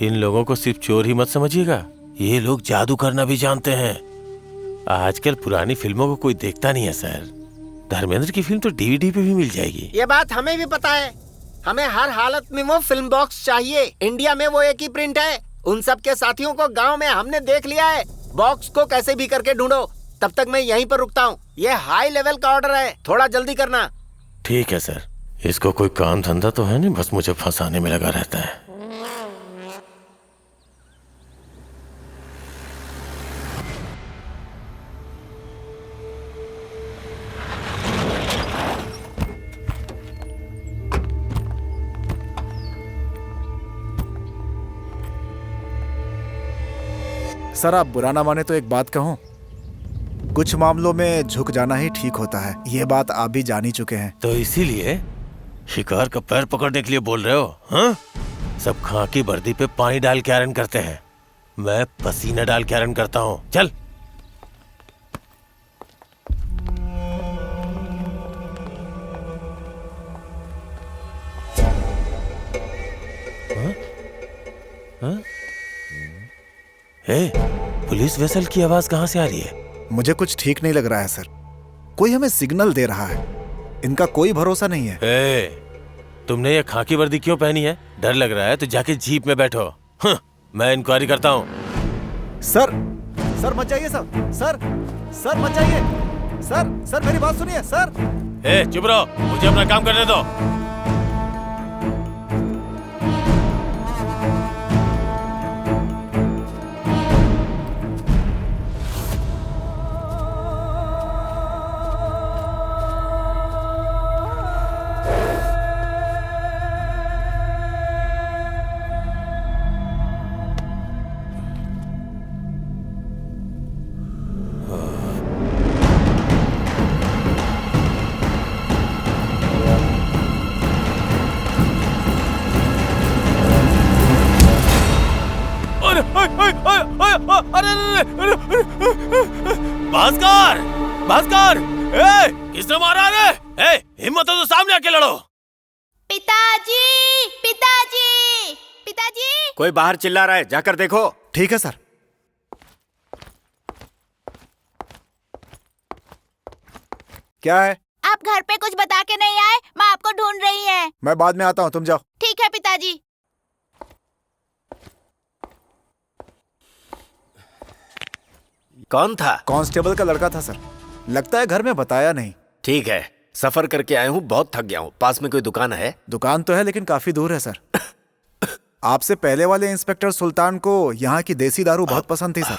इन लोगों को सिर्फ चोर ही मत समझिएगा, ये लोग जादू करना भी जानते हैं। आजकल पुरानी फिल्मों को कोई देखता नहीं है सर। धर्मेंद्र की फिल्म तो डीवीडी पे भी मिल जाएगी। ये बात हमें भी पता है। हमें हर हालत में वो फिल्म बॉक्स चाहिए। इंडिया में वो एक ही प्रिंट है। उन सब के साथियों को गांव में हमने देख लिया है। बॉक्स को कैसे भी करके ढूंढो। तब तक मैं यहीं पर रुकता हूँ। ये हाई लेवल का ऑर्डर है, थोड़ा जल्दी करना। ठीक है सर। इसको कोई काम धंधा तो है नहीं, बस मुझे फंसाने में लगा रहता है। सर आप बुरा ना माने तो एक बात कहूं, कुछ मामलों में झुक जाना ही ठीक होता है। ये बात आप भी जान ही चुके हैं। तो इसीलिए शिकार का पैर पकड़ने के लिए बोल रहे हो? हाँ? सब खाकी वर्दी पे पानी डाल के आयरन करते हैं, मैं पसीना डाल के आयरन करता हूँ। चल। पुलिस वेसल की आवाज कहाँ से आ रही है? मुझे कुछ ठीक नहीं लग रहा है सर। कोई हमें सिग्नल दे रहा है। इनका कोई भरोसा नहीं है। तुमने ये खाकी वर्दी क्यों पहनी है? डर लग रहा है तो जाके जीप में बैठो। मैं इंक्वायरी करता हूँ। सर मत जाइए सर मत जाइए। सर मेरी बात सुनिए सर। चुप रहो, मुझे अपना काम करने दो। भास्कर, किसने मारा रे? हिम्मत हो तो सामने आके लड़ो। पिताजी। कोई बाहर चिल्ला रहा है, जाकर देखो। ठीक है सर। क्या है? आप घर पे कुछ बता के नहीं आए? माँ आपको ढूंढ रही है। मैं बाद में आता हूँ, तुम जाओ। ठीक है पिताजी। कौन था? कांस्टेबल का लड़का था सर। लगता है घर में बताया नहीं। ठीक है, सफर करके आया हूँ, बहुत थक गया हूँ। पास में कोई दुकान है? दुकान तो है लेकिन काफी दूर है सर। आपसे पहले वाले इंस्पेक्टर सुल्तान को यहाँ की देसी दारू बहुत पसंद थी सर।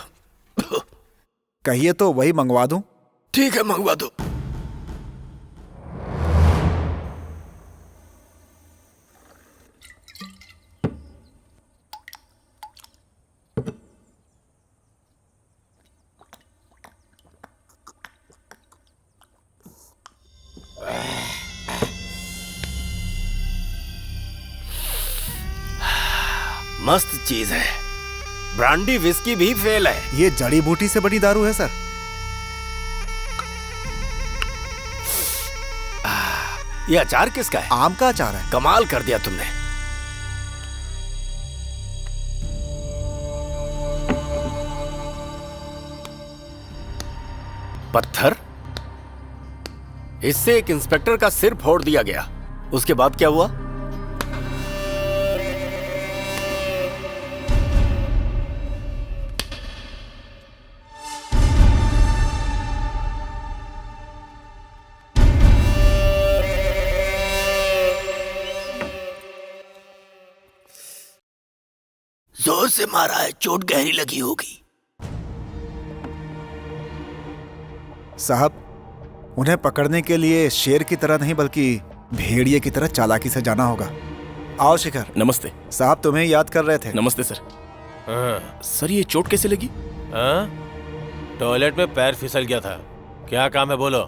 कहिए तो वही मंगवा दूं? ठीक है, मंगवा दो। मस्त चीज है। ब्रांडी विस्की भी फेल है। ये जड़ी बूटी से बनी दारू है सर। ये अचार किसका है? आम का अचार है। कमाल कर दिया तुमने। पत्थर? इससे एक इंस्पेक्टर का सिर फोड़ दिया गया। उसके बाद क्या हुआ? जोर से मारा है, चोट गहरी लगी होगी। साहब, उन्हें पकड़ने के लिए शेर की तरह नहीं बल्कि भेड़िए की तरह चालाकी से जाना होगा। आओ शिखर। नमस्ते साहब, तुम्हें याद कर रहे थे। नमस्ते सर। सर ये चोट कैसे लगी? टॉयलेट में पैर फिसल गया था। क्या काम है बोलो।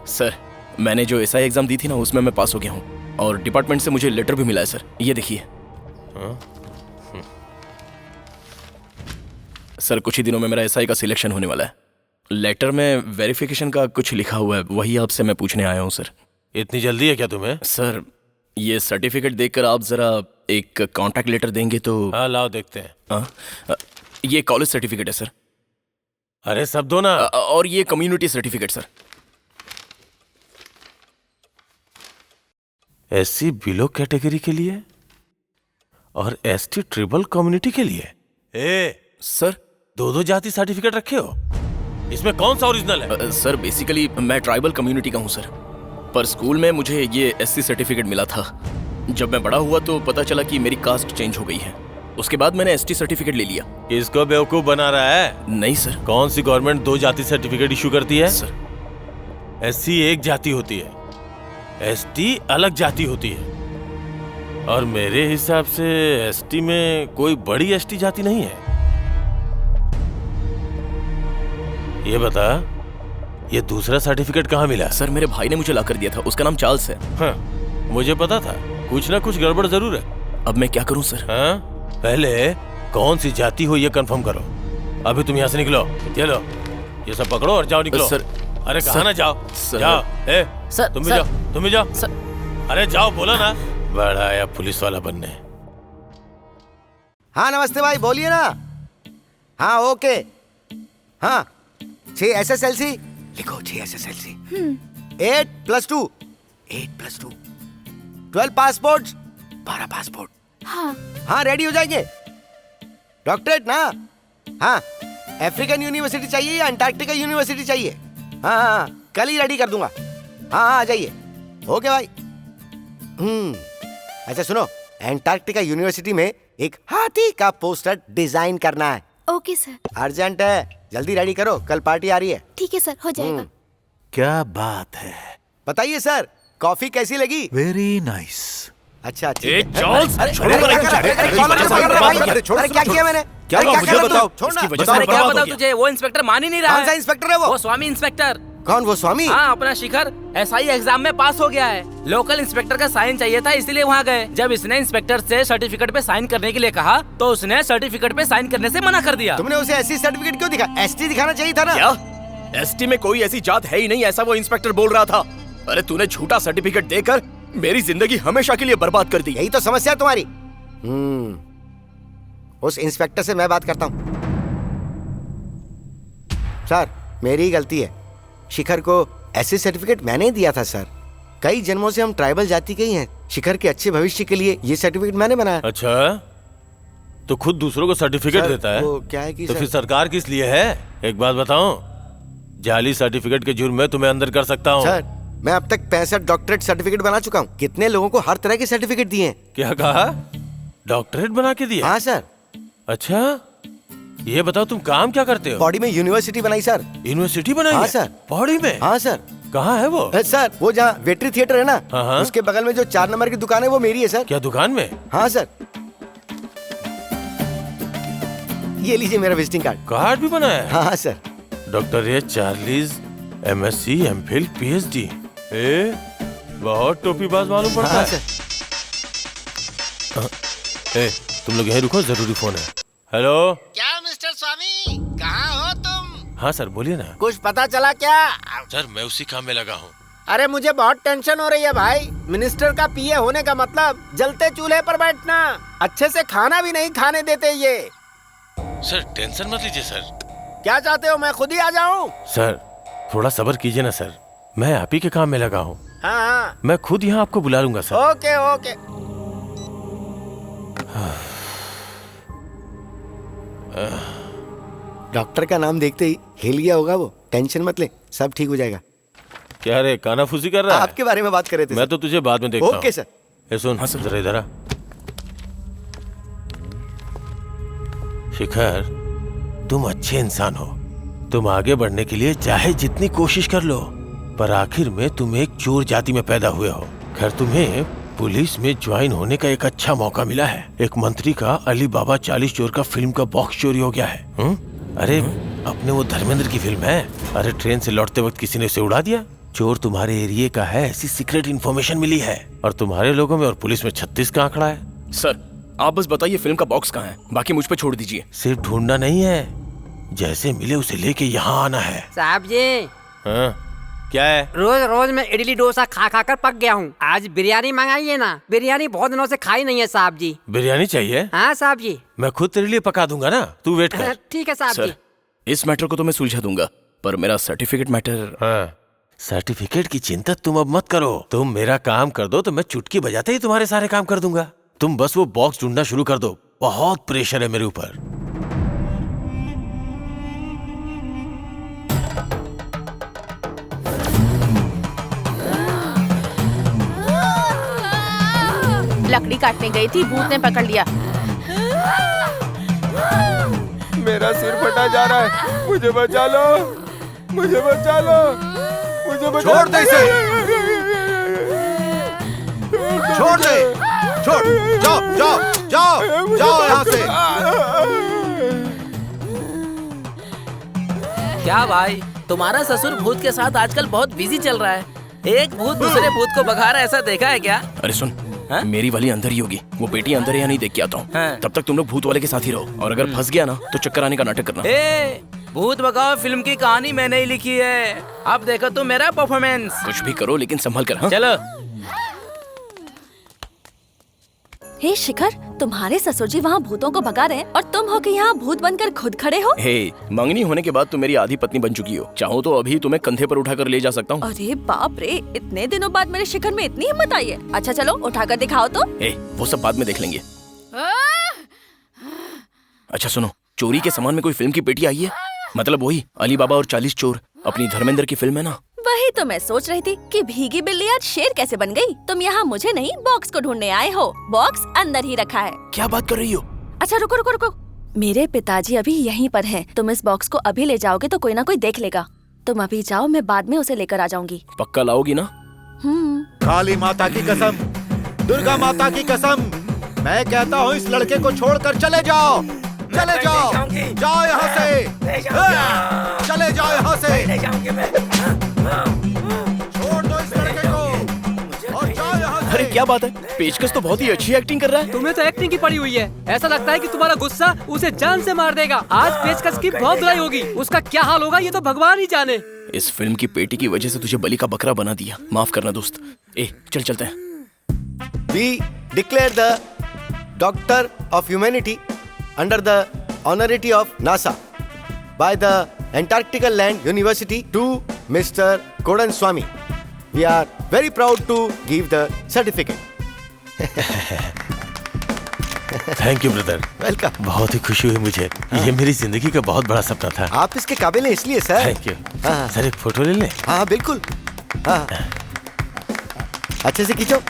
सर मैंने जो एसआई एग्जाम दी थी ना, उसमें मैं पास हो गया हूँ और डिपार्टमेंट से मुझे लेटर भी मिला है सर। ये देखिए। सर कुछ ही दिनों में मेरा एसआई का सिलेक्शन होने वाला है। लेटर में वेरिफिकेशन का कुछ लिखा हुआ है, वही आपसे मैं पूछने आया हूँ सर। इतनी जल्दी है क्या तुम्हें? सर ये सर्टिफिकेट देखकर आप जरा एक कॉन्टैक्ट लेटर देंगे तो। हाँ लाओ देखते हैं। ये कॉलेज सर्टिफिकेट है सर। अरे सब दो ना। और ये community certificate sir. SC below category के लिए और एसटी ट्रिपल कम्युनिटी के लिए। सर दो जाति सर्टिफिकेट रखे हो, इसमें कौन सा ओरिजिनल है? सर बेसिकली मैं ट्राइबल कम्युनिटी का हूँ सर, पर स्कूल में मुझे ये एससी सर्टिफिकेट मिला था। जब मैं बड़ा हुआ तो पता चला कि मेरी कास्ट चेंज हो गई है। उसके बाद मैंने एसटी सर्टिफिकेट ले लिया। इसको बेवकूफ बना रहा है? नहीं सर। कौन सी गवर्नमेंट दो जाति सर्टिफिकेट इशू करती है? सर एससी एक जाति होती है, एसटी अलग जाति होती है, और मेरे हिसाब से एसटी में कोई बड़ी एसटी जाति नहीं है। ये बता, ये दूसरा सर्टिफिकेट कहाँ मिला? सर मेरे भाई ने मुझे ला कर दिया था, उसका नाम चार्ल्स है। हाँ, मुझे पता था कुछ ना कुछ गड़बड़ जरूर है। अब मैं क्या करूं सर? हाँ, पहले कौन सी जाति हो ये कंफर्म करो। अभी तुम यहाँ से निकलो। चलो ये सब पकड़ो और जाओ, निकलो। सर अरे कहाँ ना जाओ। जाओ। सर, तुम भी जाओ, तुम भी जाओ। अरे जाओ, बोला ना। बड़ा आया पुलिस वाला बनने। हाँ नमस्ते भाई, बोलिए ना। हाँ ओके। हाँ 6 SSLC लिखो, 6 SSLC। 8+2 8+2 12 passport, 12 passport. हाँ हाँ रेडी हो जाएंगे। डॉक्टरेट ना? हाँ अफ्रीकन यूनिवर्सिटी चाहिए या अंटार्कटिका यूनिवर्सिटी चाहिए? हाँ हाँ कल ही रेडी कर दूंगा। हाँ हाँ आ जाइए। ओके भाई। अच्छा सुनो, अंटार्कटिका यूनिवर्सिटी में एक हाथी का पोस्टर डिजाइन करना है। Okay sir. अर्जेंट है, जल्दी रेडी करो, कल पार्टी आ रही है। ठीक है सर, हो जाएगा। क्या बात है। बताइए सर, कॉफी कैसी लगी? Very nice. अच्छा ए, चार्ल्स, छोड़ो मेरे को। अरे क्या किया मैंने? क्या हुआ मुझे बताओ। छोड़ना। अरे क्या बताओ तुझे, वो इंस्पेक्टर मान ही नहीं रहा कौन सा है। इंस्पेक्टर है वो? स्वामी इंस्पेक्टर। कौन वो स्वामी? हाँ अपना शिखर SI एग्जाम में पास हो गया है। लोकल इंस्पेक्टर का साइन चाहिए था, इसीलिए वहाँ गए। जब इसने इंस्पेक्टर से सर्टिफिकेट पे साइन करने के लिए कहा तो उसने सर्टिफिकेट पे साइन करने से मना कर दिया। तुमने उसे SC सर्टिफिकेट क्यों दिखा? ST दिखाना चाहिए था ना। क्या ST में कोई ऐसी जात है ही नहीं, ऐसा वो इंस्पेक्टर बोल रहा था। अरे तूने झूठा सर्टिफिकेट देकर मेरी जिंदगी हमेशा के लिए बर्बाद कर दी। यही तो समस्या है तुम्हारी। उस इंस्पेक्टर से मैं बात करता हूँ। सर मेरी ही गलती है, शिखर को SC सर्टिफिकेट मैंने ही दिया था सर। कई जन्मों से हम ट्राइबल जाति के ही हैं। शिखर के अच्छे भविष्य के लिए ये सर्टिफिकेट मैंने बनाया। अच्छा, तो खुद दूसरों को सर्टिफिकेट देता है? वो क्या है कि तो सर, फिर सरकार किस लिए है? एक बात बताऊं, जाली सर्टिफिकेट के जुर्म में तुम्हें अंदर कर सकता हूं। सर मैं अब तक 65 डॉक्टरेट सर्टिफिकेट बना चुका हूँ। कितने लोगों को हर तरह के सर्टिफिकेट दिए हैं। क्या कहा? डॉक्टरेट बना के दिया? हाँ सर। अच्छा, ये बताओ तुम काम क्या करते हो? पौड़ी में यूनिवर्सिटी बनाई सर। यूनिवर्सिटी बनाई हाँ है? सर। पौड़ी में? हाँ सर। कहाँ है वो? सर वो जहाँ वेटरी थिएटर है ना, हाँ। उसके बगल में जो 4 नंबर की दुकान है वो मेरी है सर। क्या दुकान में? हाँ सर। ये लीजिए मेरा विजिटिंग कार्ड। कार्ड भी बनाया है? हाँ sir. Doctor A Charlie's MSc MPhil PhD। बहुत टोपीबाज मालूम पड़ता हाँ है। सर। तुम लोग यहीं रुको, जरूरी फोन है। हेलो। क्या मिस्टर स्वामी, कहाँ हो तुम? हाँ सर बोलिए ना। कुछ पता चला क्या? सर मैं उसी काम में लगा हूँ। अरे मुझे बहुत टेंशन हो रही है भाई। मिनिस्टर का PA होने का मतलब जलते चूल्हे पर बैठना। अच्छे से खाना भी नहीं खाने देते ये। सर टेंशन मत लीजिए सर। क्या चाहते हो, मैं खुद ही आ जाऊँ? सर थोड़ा सब्र कीजिए ना सर, मैं आप ही के काम में लगा हूँ। हाँ हाँ मैं खुद यहाँ आपको बुला लूंगा सर। Okay okay. डॉक्टर का नाम देखते ही हिल गया होगा वो। टेंशन मत ले, सब ठीक हो जाएगा। क्या रे कानाफूसी कर रहा है? आपके बारे में बात कर रहे थे मैं सर। तो तुझे बाद में देखता हूँ। Okay sir. ए सुन, जरा इधर आ। शिखर तुम अच्छे इंसान हो, तुम आगे बढ़ने के लिए चाहे जितनी कोशिश कर लो, पर आखिर में तुम एक चोर जाति में पैदा हुए हो। खैर तुम्हें पुलिस में ज्वाइन होने का एक अच्छा मौका मिला है। एक मंत्री का अली बाबा 40 चोर का फिल्म का बॉक्स चोरी हो गया है। अरे अपने वो धर्मेंद्र की फिल्म है। अरे ट्रेन से लौटते वक्त किसी ने उसे उड़ा दिया। चोर तुम्हारे एरिया का है, ऐसी सीक्रेट इन्फॉर्मेशन मिली है। और तुम्हारे लोगों में और पुलिस में 36 का आंकड़ा है। सर आप बस बताइए फिल्म का बॉक्स कहाँ है, बाकी मुझ पे छोड़ दीजिए। सिर्फ ढूंढना नहीं है, जैसे मिले उसे लेके यहाँ आना है। साहब जी। हाँ क्या है? रोज रोज मैं इडली डोसा खा खा कर पक गया हूँ। आज बिरयानी मंगाइए ना, बिरयानी बहुत दिनों से खाई नहीं है साहब जी। बिरयानी चाहिए? हाँ साहब जी। मैं खुद तेरे लिए पका दूंगा ना, तू वेट कर। ठीक है साहब जी। सर इस मैटर को तो मैं सुलझा दूंगा, पर मेरा सर्टिफिकेट मैटर। हाँ सर्टिफिकेट की चिंता तुम अब मत करो। तुम मेरा काम कर दो तो मैं चुटकी बजाते ही तुम्हारे सारे काम कर दूंगा। तुम बस वो बॉक्स ढूंढना शुरू कर दो। बहुत प्रेशर है मेरे ऊपर। लकड़ी काटने गई थी, भूत ने पकड़ लिया। मेरा सिर फटा जा रहा है, मुझे बचा लो, मुझे बचा लो, मुझे बचा। छोड़ दे इसे, छोड़ दे, छोड़, जाओ जाओ जाओ जाओ यहाँ से। क्या भाई, तुम्हारा ससुर भूत के साथ आजकल बहुत बिजी चल रहा है। एक भूत दूसरे भूत को भगा रहा है, ऐसा देखा है क्या? अरे सुन, मेरी वाली अंदर ही होगी, वो बेटी अंदर है या नहीं देख के आता हूँ। तब तक तुम लोग भूत वाले के साथ ही रहो, और अगर फंस गया ना तो चक्कर आने का नाटक करना। भूत भगाओ फिल्म की कहानी मैंने ही लिखी है। अब देखो तुम मेरा परफॉर्मेंस। कुछ भी करो लेकिन संभल कर। हाँ? चलो। हे शिखर, तुम्हारे ससुर जी वहाँ भूतों को भगा रहे हैं और तुम हो कि यहाँ भूत बनकर खुद खड़े हो। हे, मंगनी होने के बाद तुम मेरी आधी पत्नी बन चुकी हो। चाहो तो अभी तुम्हें कंधे पर उठाकर ले जा सकता हूँ। अरे बाप रे, इतने दिनों बाद मेरे शिखर में इतनी हिम्मत आई है। अच्छा चलो उठाकर दिखाओ तो। वो सब बाद में देख लेंगे। अच्छा सुनो, चोरी के सामान में कोई फिल्म की पेटी आई है? मतलब वही अली बाबा और 40 चोर, अपनी धर्मेंद्र की फिल्म है ना। वही तो मैं सोच रही थी कि भीगी बिल्ली आज शेर कैसे बन गई। तुम यहाँ मुझे नहीं बॉक्स को ढूंढने आए हो। बॉक्स अंदर ही रखा है। क्या बात कर रही हो? अच्छा रुको रुको रुको, मेरे पिताजी अभी यहीं पर हैं। तुम इस बॉक्स को अभी ले जाओगे तो कोई ना कोई देख लेगा। तुम अभी जाओ, मैं बाद में उसे लेकर आ जाऊंगी। पक्का लाओगी ना? काली माता की कसम, दुर्गा माता की कसम, मैं कहता हूँ इस लड़के को छोड़कर चले जाओ। चले जाओ, जाओ यहाँ से, चले जाओ यहाँ से, छोड़ दो इस लड़के को और जाओ यहाँ से। अरे क्या बात है, पेचकस तो बहुत ही अच्छी एक्टिंग कर रहा है। तुम्हें तो एक्टिंग की पड़ी हुई है। ऐसा लगता है कि तुम्हारा गुस्सा उसे जान से मार देगा। आज पेचकस की बहुत बुराई होगी, उसका क्या हाल होगा ये तो भगवान ही जाने। इस फिल्म की पेटी की वजह से तुझे बलि का बकरा बना दिया। माफ करना दोस्त। चल चलते हैं। We declare the Doctor of Humanity under the honorary of NASA by the Antarctica Land University to Mr. Kodan Swami. We are very proud to give the certificate. Thank you brother. Welcome. बहुत ही खुशी हुई मुझे। ये मेरी जिंदगी का बहुत बड़ा सपना था। आप इसके काबिल हैं इसलिए सर। Thank you. सर एक फोटो ले लें? हाँ बिल्कुल। हाँ अच्छे से खींचो।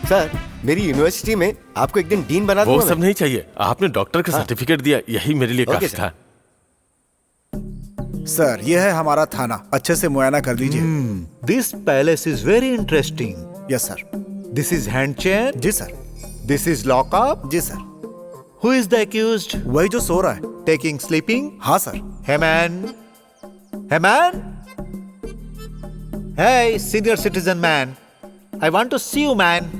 सर मेरी यूनिवर्सिटी में आपको एक दिन डीन बना दूंगा। वो सब नहीं चाहिए, आपने डॉक्टर का सर्टिफिकेट दिया, यही मेरे लिए काफी था। सर ये है हमारा थाना, अच्छे से मुआयना कर लीजिए। This palace is very interesting. Yes sir. This is hand chair. जी सर। This is lockup. जी sir. Who is the accused? वही जो सो रहा है। Taking sleeping? हाँ sir. Hey man, hey man, hey senior citizen man, I want to see you man.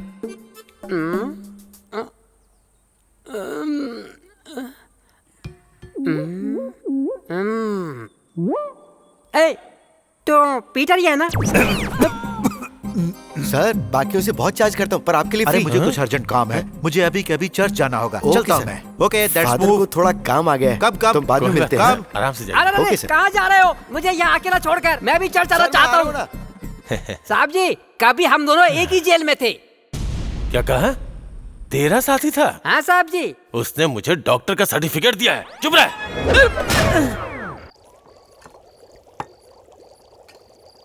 तो Peter ही है ना? सर बाकियों से बहुत चार्ज करता हूँ पर आपके लिए अरे free। मुझे कुछ अर्जेंट काम है, मुझे अभी के अभी चर्च जाना होगा। ओके चलता हूँ सर। मैं। Okay that's father move. को थोड़ा काम आ गया है। कब तो बाद में मिलते हैं। कब? आराम से अरे ओके अरे सर। कहाँ जा रहे हो? मुझे यहाँ अकेला छोड़कर, मैं भी चर्च जाना चाहता हूँ। साहब जी कभी हम दोनों एक ही जेल में थे। क्या कहा? तेरा साथी था? हाँ साहब जी। उसने मुझे डॉक्टर का सर्टिफिकेट दिया है। चुप रह।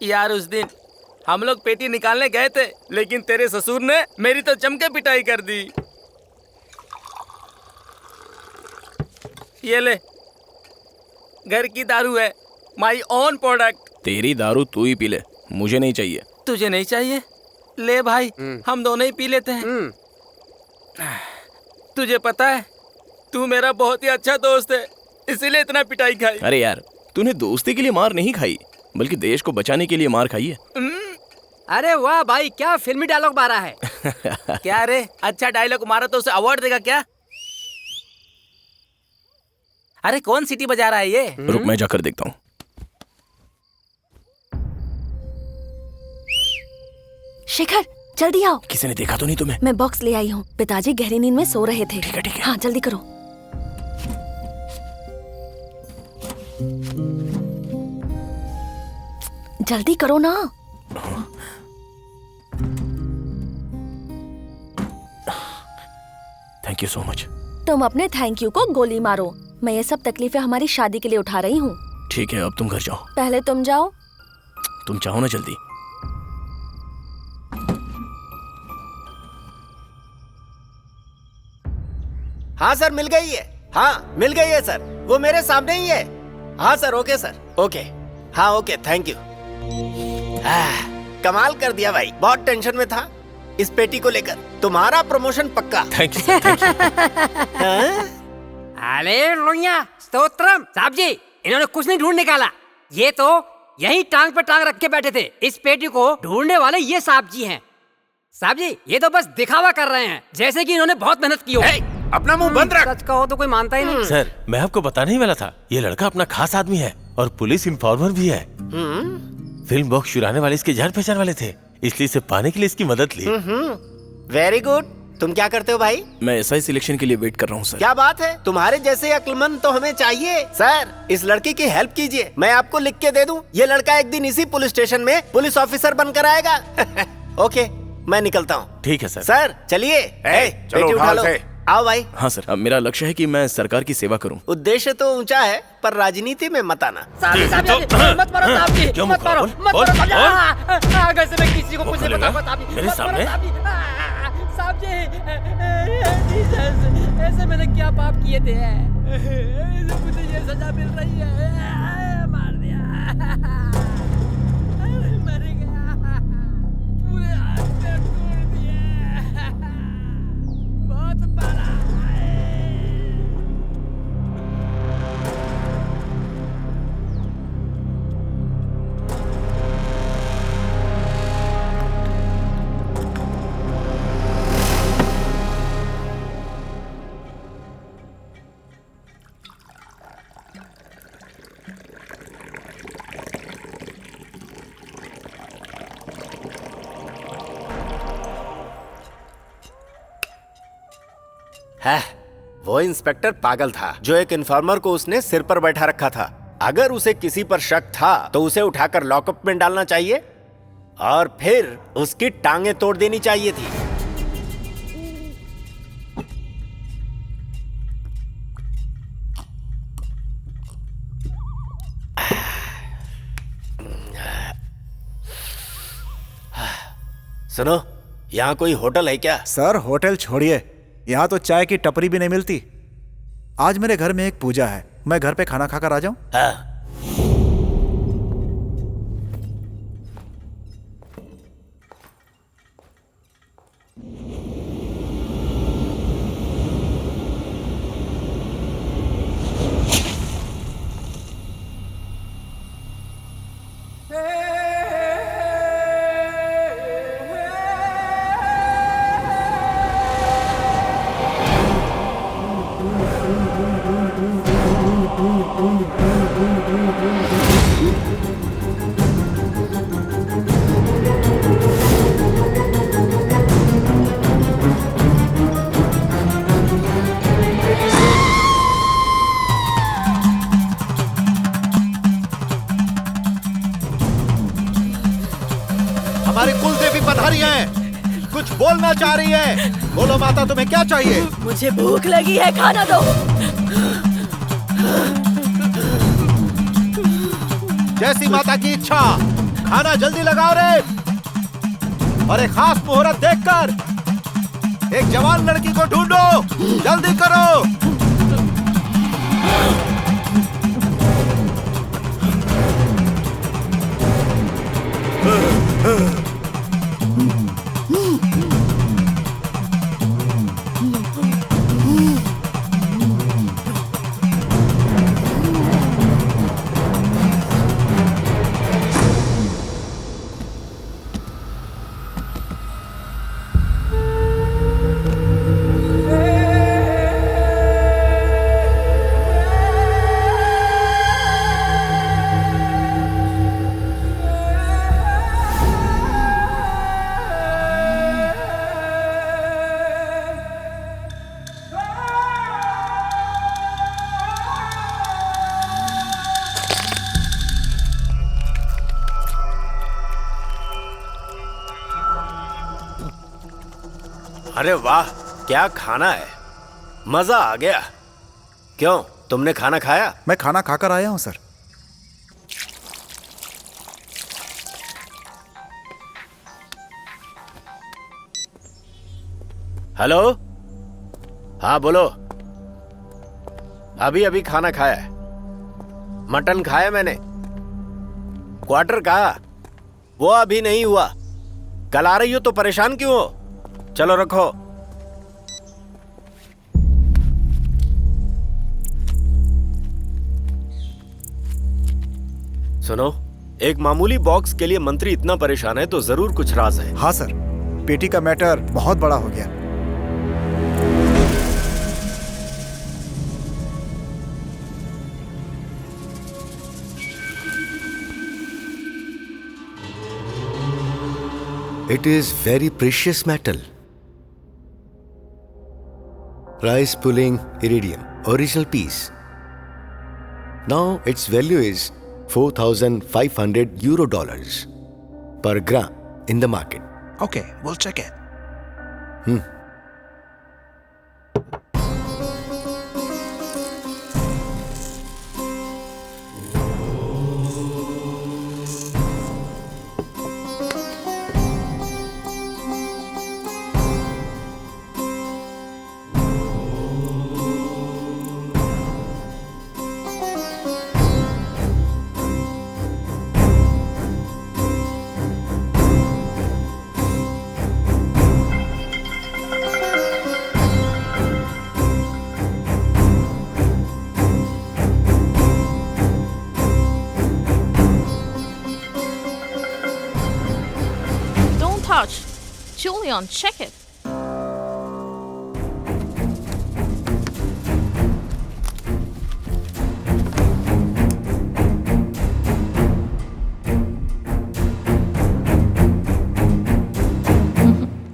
यार उस दिन हम लोग पेटी निकालने गए थे, लेकिन तेरे ससुर ने मेरी तो जमके पिटाई कर दी। ये ले, घर की दारू है, माई ओन प्रोडक्ट। तेरी दारू तू ही पी ले, मुझे नहीं चाहिए। तुझे नहीं चाहिए? ले भाई, हम दोनों ही पी लेते हैं। तुझे पता है तू मेरा बहुत ही अच्छा दोस्त है, इसीलिए इतना पिटाई खाई। अरे यार, तूने दोस्ती के लिए मार नहीं खाई, बल्कि देश को बचाने के लिए मार खाई है। अरे वाह भाई, क्या फिल्मी डायलॉग मारा है। क्या रे, अच्छा डायलॉग मारा तो उसे अवार्ड देगा क्या? अरे कौन सीटी बजा रहा है ये? रुक मैं जाकर देखता हूँ। शिखर जल्दी आओ। किसी ने देखा तो नहीं तुम्हें? मैं बॉक्स ले आई हूँ। पिताजी गहरी नींद में सो रहे थे। ठीक है। हाँ जल्दी करो। जल्दी करो ना। Thank you so much. तुम अपने थैंक यू को गोली मारो। मैं ये सब तकलीफें हमारी शादी के लिए उठा रही हूँ। ठीक है, अब तुम घर जाओ। पहले तुम जाओ। तुम चाहो ना जल्दी। हाँ सर मिल गई है। हाँ मिल गई है सर, वो मेरे सामने ही है। हाँ सर ओके सर ओके। हाँ ओके थैंक यू। कमाल कर दिया भाई, बहुत टेंशन में था इस पेटी को लेकर। तुम्हारा प्रमोशन पक्का। Thank you sir, thank you. Hallelujah, stotram. साहब जी इन्होंने कुछ नहीं ढूंढ निकाला, ये तो यही टांग पे टांग रख के बैठे थे। इस पेटी को ढूंढने वाले ये साहब जी हैं। साहब जी ये तो बस दिखावा कर रहे हैं, जैसे कि इन्होंने बहुत मेहनत की हो। अपना मुंह बंद रख। सच कहो तो कोई मानता ही नहीं। सर मैं आपको बताने ही वाला था, ये लड़का अपना खास आदमी है और पुलिस इन्फॉर्मर भी है। फिल्म बॉक्स चुराने वाले इसके जान पहचान वाले थे, इसलिए इसे पाने के लिए इसकी मदद ली। Very good. तुम क्या करते हो भाई? मैं एसआई सिलेक्शन के लिए वेट कर रहा हूँ सर। क्या बात है, तुम्हारे जैसे अक्लमंद तो हमें चाहिए। सर, इस लड़की की हेल्प कीजिए, मैं आपको लिख के दे दूं। ये लड़का एक दिन इसी पुलिस स्टेशन में पुलिस ऑफिसर बनकर आएगा। ओके, मैं निकलता हूँ। ठीक है सर। सर चलिए, चलो उठा लो। आओ भाई। हाँ सर, अब मेरा लक्ष्य है कि मैं सरकार की सेवा करूं। उद्देश्य तो ऊंचा है, पर राजनीति में मत आना। मत मारो साहब जी, मत मारो साहब जी। आगे से मैं किसी को कुछ नहीं बताऊंगा साहब जी। मेरे सामने? साहब जी, ऐसे मैंने क्या पाप किए थे? मुझे ये सजा मिल रही है। मार दिया, मर गया, पूरे हाथ पैर तोड़ दिए, बहुत बड़ा। है, वो इंस्पेक्टर पागल था जो एक इन्फॉर्मर को उसने सिर पर बैठा रखा था। अगर उसे किसी पर शक था तो उसे उठाकर लॉकअप में डालना चाहिए और फिर उसकी टांगें तोड़ देनी चाहिए थी। सुनो, यहाँ कोई होटल है क्या? सर होटल छोड़िए, यहाँ तो चाय की टपरी भी नहीं मिलती। आज मेरे घर में एक पूजा है, मैं घर पे खाना खाकर आ जाऊं? हाँ। हमारी कुल देवी पधारी हैं, कुछ बोलना चाह रही है। बोलो माता, तुम्हें क्या चाहिए? मुझे भूख लगी है, खाना दो। जैसी माता की इच्छा, खाना जल्दी लगाओ रे। और एक खास मुहूर्त देखकर एक जवान लड़की को ढूंढो, जल्दी करो। अरे वाह, क्या खाना है, मजा आ गया। क्यों, तुमने खाना खाया? मैं खाना खाकर आया हूं सर। हेलो, हाँ बोलो। अभी अभी खाना खाया है, मटन खाया मैंने। क्वार्टर कहा, वो अभी नहीं हुआ। कल आ रही हो तो परेशान क्यों हो? चलो रखो। सुनो, एक मामूली बॉक्स के लिए मंत्री इतना परेशान है तो जरूर कुछ राज है। हाँ सर, पेटी का मैटर बहुत बड़ा हो गया। It is very precious metal. Rice pulling iridium, original piece. Now its value is 4,500 euro dollars per gram in the market. Okay, we'll check it. Touch. Julian, check it.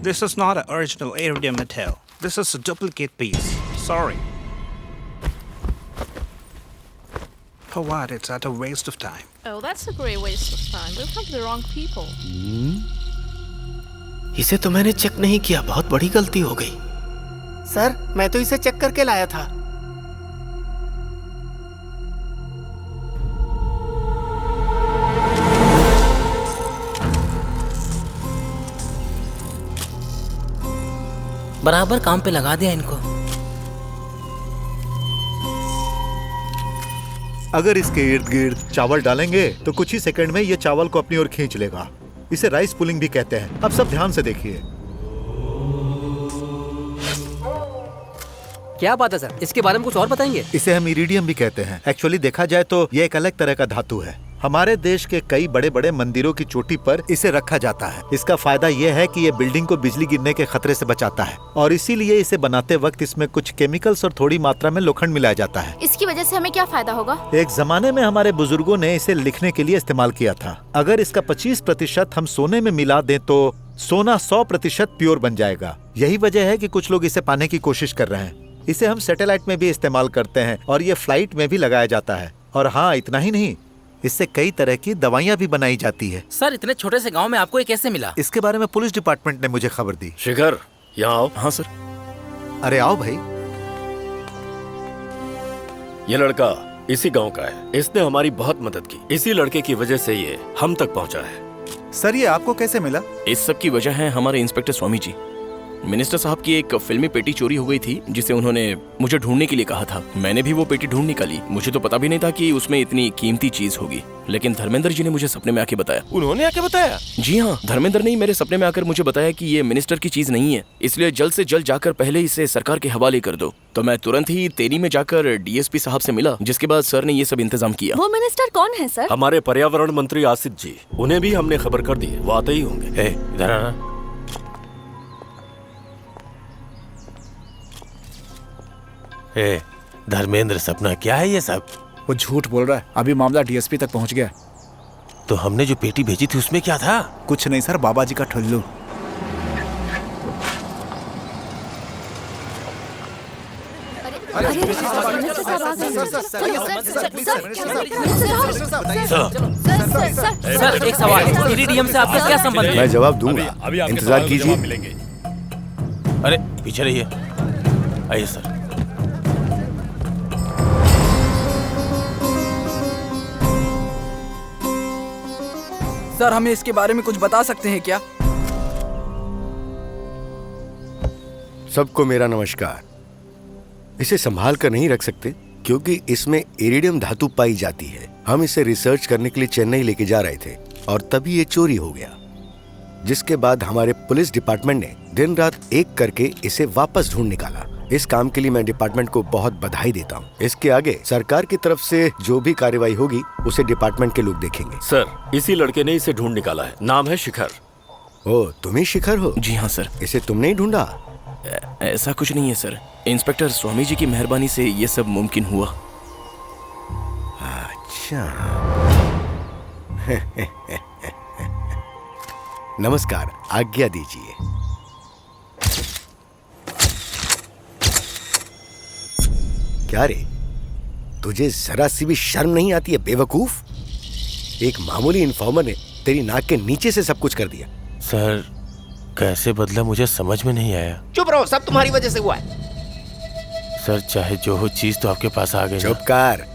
This is not an original iridium metal. This is a duplicate piece. Sorry. For what? It's at a waste of time. Oh, that's a great waste of time. We've come to the wrong people. इसे तो मैंने check नहीं किया, बहुत बड़ी गलती हो गई। सर, मैं तो इसे चेक करके लाया था। बराबर काम पे लगा दिया इनको। अगर इसके इर्द गिर्द चावल डालेंगे तो कुछ ही सेकंड में ये चावल को अपनी ओर खींच लेगा। इसे राइस पुलिंग भी कहते हैं। अब सब ध्यान से देखिए। क्या बात है सर, इसके बारे में कुछ और बताएंगे? इसे हम इरिडियम भी कहते हैं। एक्चुअली देखा जाए तो ये एक अलग तरह का धातु है। हमारे देश के कई बड़े बड़े मंदिरों की चोटी पर इसे रखा जाता है। इसका फायदा यह है कि ये बिल्डिंग को बिजली गिरने के खतरे से बचाता है और इसीलिए इसे बनाते वक्त इसमें कुछ केमिकल्स और थोड़ी मात्रा में लोखंड मिलाया जाता है। इसकी वजह से हमें क्या फायदा होगा? एक जमाने में हमारे बुजुर्गों ने इसे लिखने के लिए इस्तेमाल किया था। अगर इसका 25% हम सोने में मिला दें तो सोना 100% प्योर बन जाएगा। यही वजह है कि कुछ लोग इसे पाने की कोशिश कर रहे हैं। इसे हम सैटेलाइट में भी इस्तेमाल करते हैं और ये फ्लाइट में भी लगाया जाता है। और हाँ, इतना ही नहीं, इससे कई तरह की दवाइयाँ भी बनाई जाती है। सर, इतने छोटे से गांव में आपको ये कैसे मिला? इसके बारे में पुलिस डिपार्टमेंट ने मुझे खबर दी। शिखर, यहाँ आओ। हाँ सर। अरे आओ भाई। ये लड़का इसी गांव का है। इसने हमारी बहुत मदद की। इसी लड़के की वजह से ये हम तक पहुंचा है। सर, ये आपको कैसे मिला? इस सब की वजह है हमारे इंस्पेक्टर स्वामी जी। मिनिस्टर साहब की एक फिल्मी पेटी चोरी हो गई थी जिसे उन्होंने मुझे ढूंढने के लिए कहा था। मैंने भी वो पेटी ढूंढ निकाली। मुझे तो पता भी नहीं था कि उसमें इतनी कीमती चीज होगी, लेकिन धर्मेंद्र जी ने मुझे सपने में आके बताया। उन्होंने आके बताया? जी हाँ, धर्मेंद्र ने मेरे सपने में आकर मुझे बताया कि ये मिनिस्टर की चीज नहीं है, इसलिए जल्द से जल्द जाकर पहले इसे सरकार के हवाले कर दो। तो मैं तुरंत ही तेरी में जाकर डीएसपी साहब से मिला, जिसके बाद सर ने ये सब इंतजाम किया। वो मिनिस्टर कौन है सर? हमारे पर्यावरण मंत्री आसिफ जी। उन्हें भी हमने खबर कर दी है, वो आते ही होंगे। इधर आना। धर्मेंद्र, सपना क्या है ये सब? वो झूठ बोल रहा है। अभी मामला डीएसपी तक पहुंच गया। तो हमने जो पेटी भेजी थी उसमें क्या था? कुछ नहीं सर, बाबा जी का ठुल्लू। सर, एक सवाल, इरिडियम से आपका क्या संबंध है? मैं जवाब दूंगा, इंतजार कीजिए। अरे पीछे रहिए। आइए सर। सर, हमें इसके बारे में कुछ बता सकते हैं क्या? सबको मेरा नमस्कार। इसे संभाल कर नहीं रख सकते क्योंकि इसमें इरिडियम धातु पाई जाती है। हम इसे रिसर्च करने के लिए चेन्नई लेके जा रहे थे और तभी ये चोरी हो गया, जिसके बाद हमारे पुलिस डिपार्टमेंट ने दिन रात एक करके इसे वापस ढूंढ निकाला। इस काम के लिए मैं डिपार्टमेंट को बहुत बधाई देता हूँ। इसके आगे सरकार की तरफ से जो भी कार्रवाई होगी उसे डिपार्टमेंट के लोग देखेंगे। सर, इसी लड़के ने इसे ढूंढ निकाला है। नाम है शिखर। ओ, तुम ही शिखर हो? जी हाँ सर। इसे तुमने ही ढूंढा? ऐसा कुछ नहीं है सर, इंस्पेक्टर स्वामी जी की मेहरबानी से ये सब मुमकिन हुआ। अच्छा। नमस्कार, आज्ञा दीजिए। क्या रे, तुझे जरा सी भी शर्म नहीं आती है बेवकूफ? एक मामूली इन्फॉर्मर ने तेरी नाक के नीचे से सब कुछ कर दिया। सर कैसे बदला मुझे समझ में नहीं आया। चुप रहो, सब तुम्हारी वजह से हुआ है। सर चाहे जो हो, चीज तो आपके पास आ गई। चुप कर,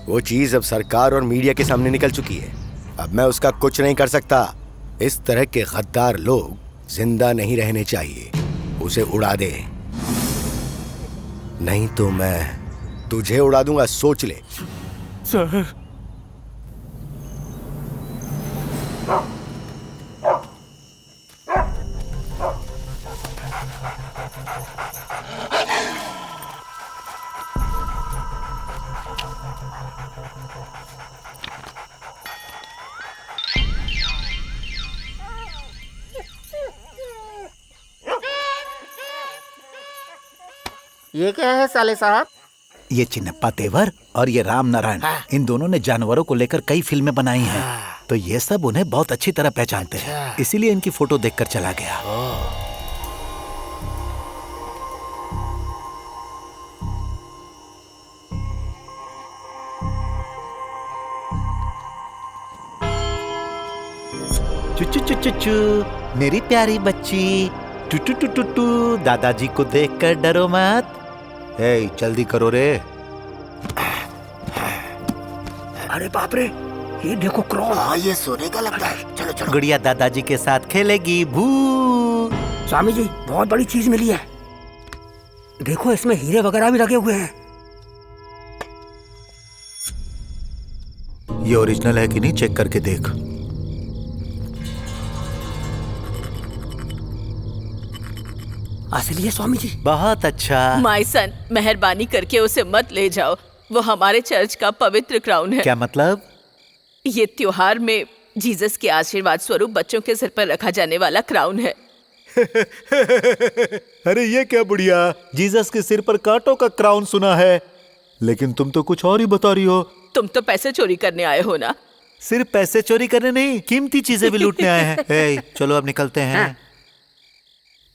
वो चीज अब सरकार और मीडिया के सामने निकल चुकी है। अब मैं उसका कुछ नहीं कर सकता। इस तरह के गद्दार लोग जिंदा नहीं रहने चाहिए। उसे उड़ा दे, नहीं तो मैं तुझे उड़ा दूंगा, सोच ले। सर ये क्या है साले साहब? ये चिन्नप्पा तेवर और ये राम नारायण, इन दोनों ने जानवरों को लेकर कई फिल्में बनाई हैं। तो ये सब उन्हें बहुत अच्छी तरह पहचानते हैं, इसीलिए इनकी फोटो देखकर चला गया। चुचु चुचु चु, मेरी प्यारी बच्ची, टू टू टू टू, दादाजी को देखकर डरो मत। ए, जल्दी करो रे। अरे बाप रे, ये देखो क्रॉस। हाँ, ये सोने का लगता है। चलो चलो। गुड़िया दादाजी के साथ खेलेगी। भू। स्वामी जी, बहुत बड़ी चीज मिली है। देखो, इसमें हीरे वगैरह भी लगे हुए हैं। ये ओरिजिनल है कि नहीं, चेक करके देख। असली है स्वामी जी। बहुत अच्छा। माय सन, मेहरबानी करके उसे मत ले जाओ। वो हमारे चर्च का पवित्र क्राउन है। क्या मतलब? ये त्योहार में जीसस के आशीर्वाद स्वरूप बच्चों के सिर पर रखा जाने वाला क्राउन है। अरे ये क्या बुढ़िया, जीसस के सिर पर कांटों का क्राउन सुना है, लेकिन तुम तो कुछ और ही बता रही हो। तुम तो पैसे चोरी करने आए हो ना? सिर्फ पैसे चोरी करने नहीं, कीमती चीजें भी लूटने आए हैं। ए, चलो अब निकलते हैं।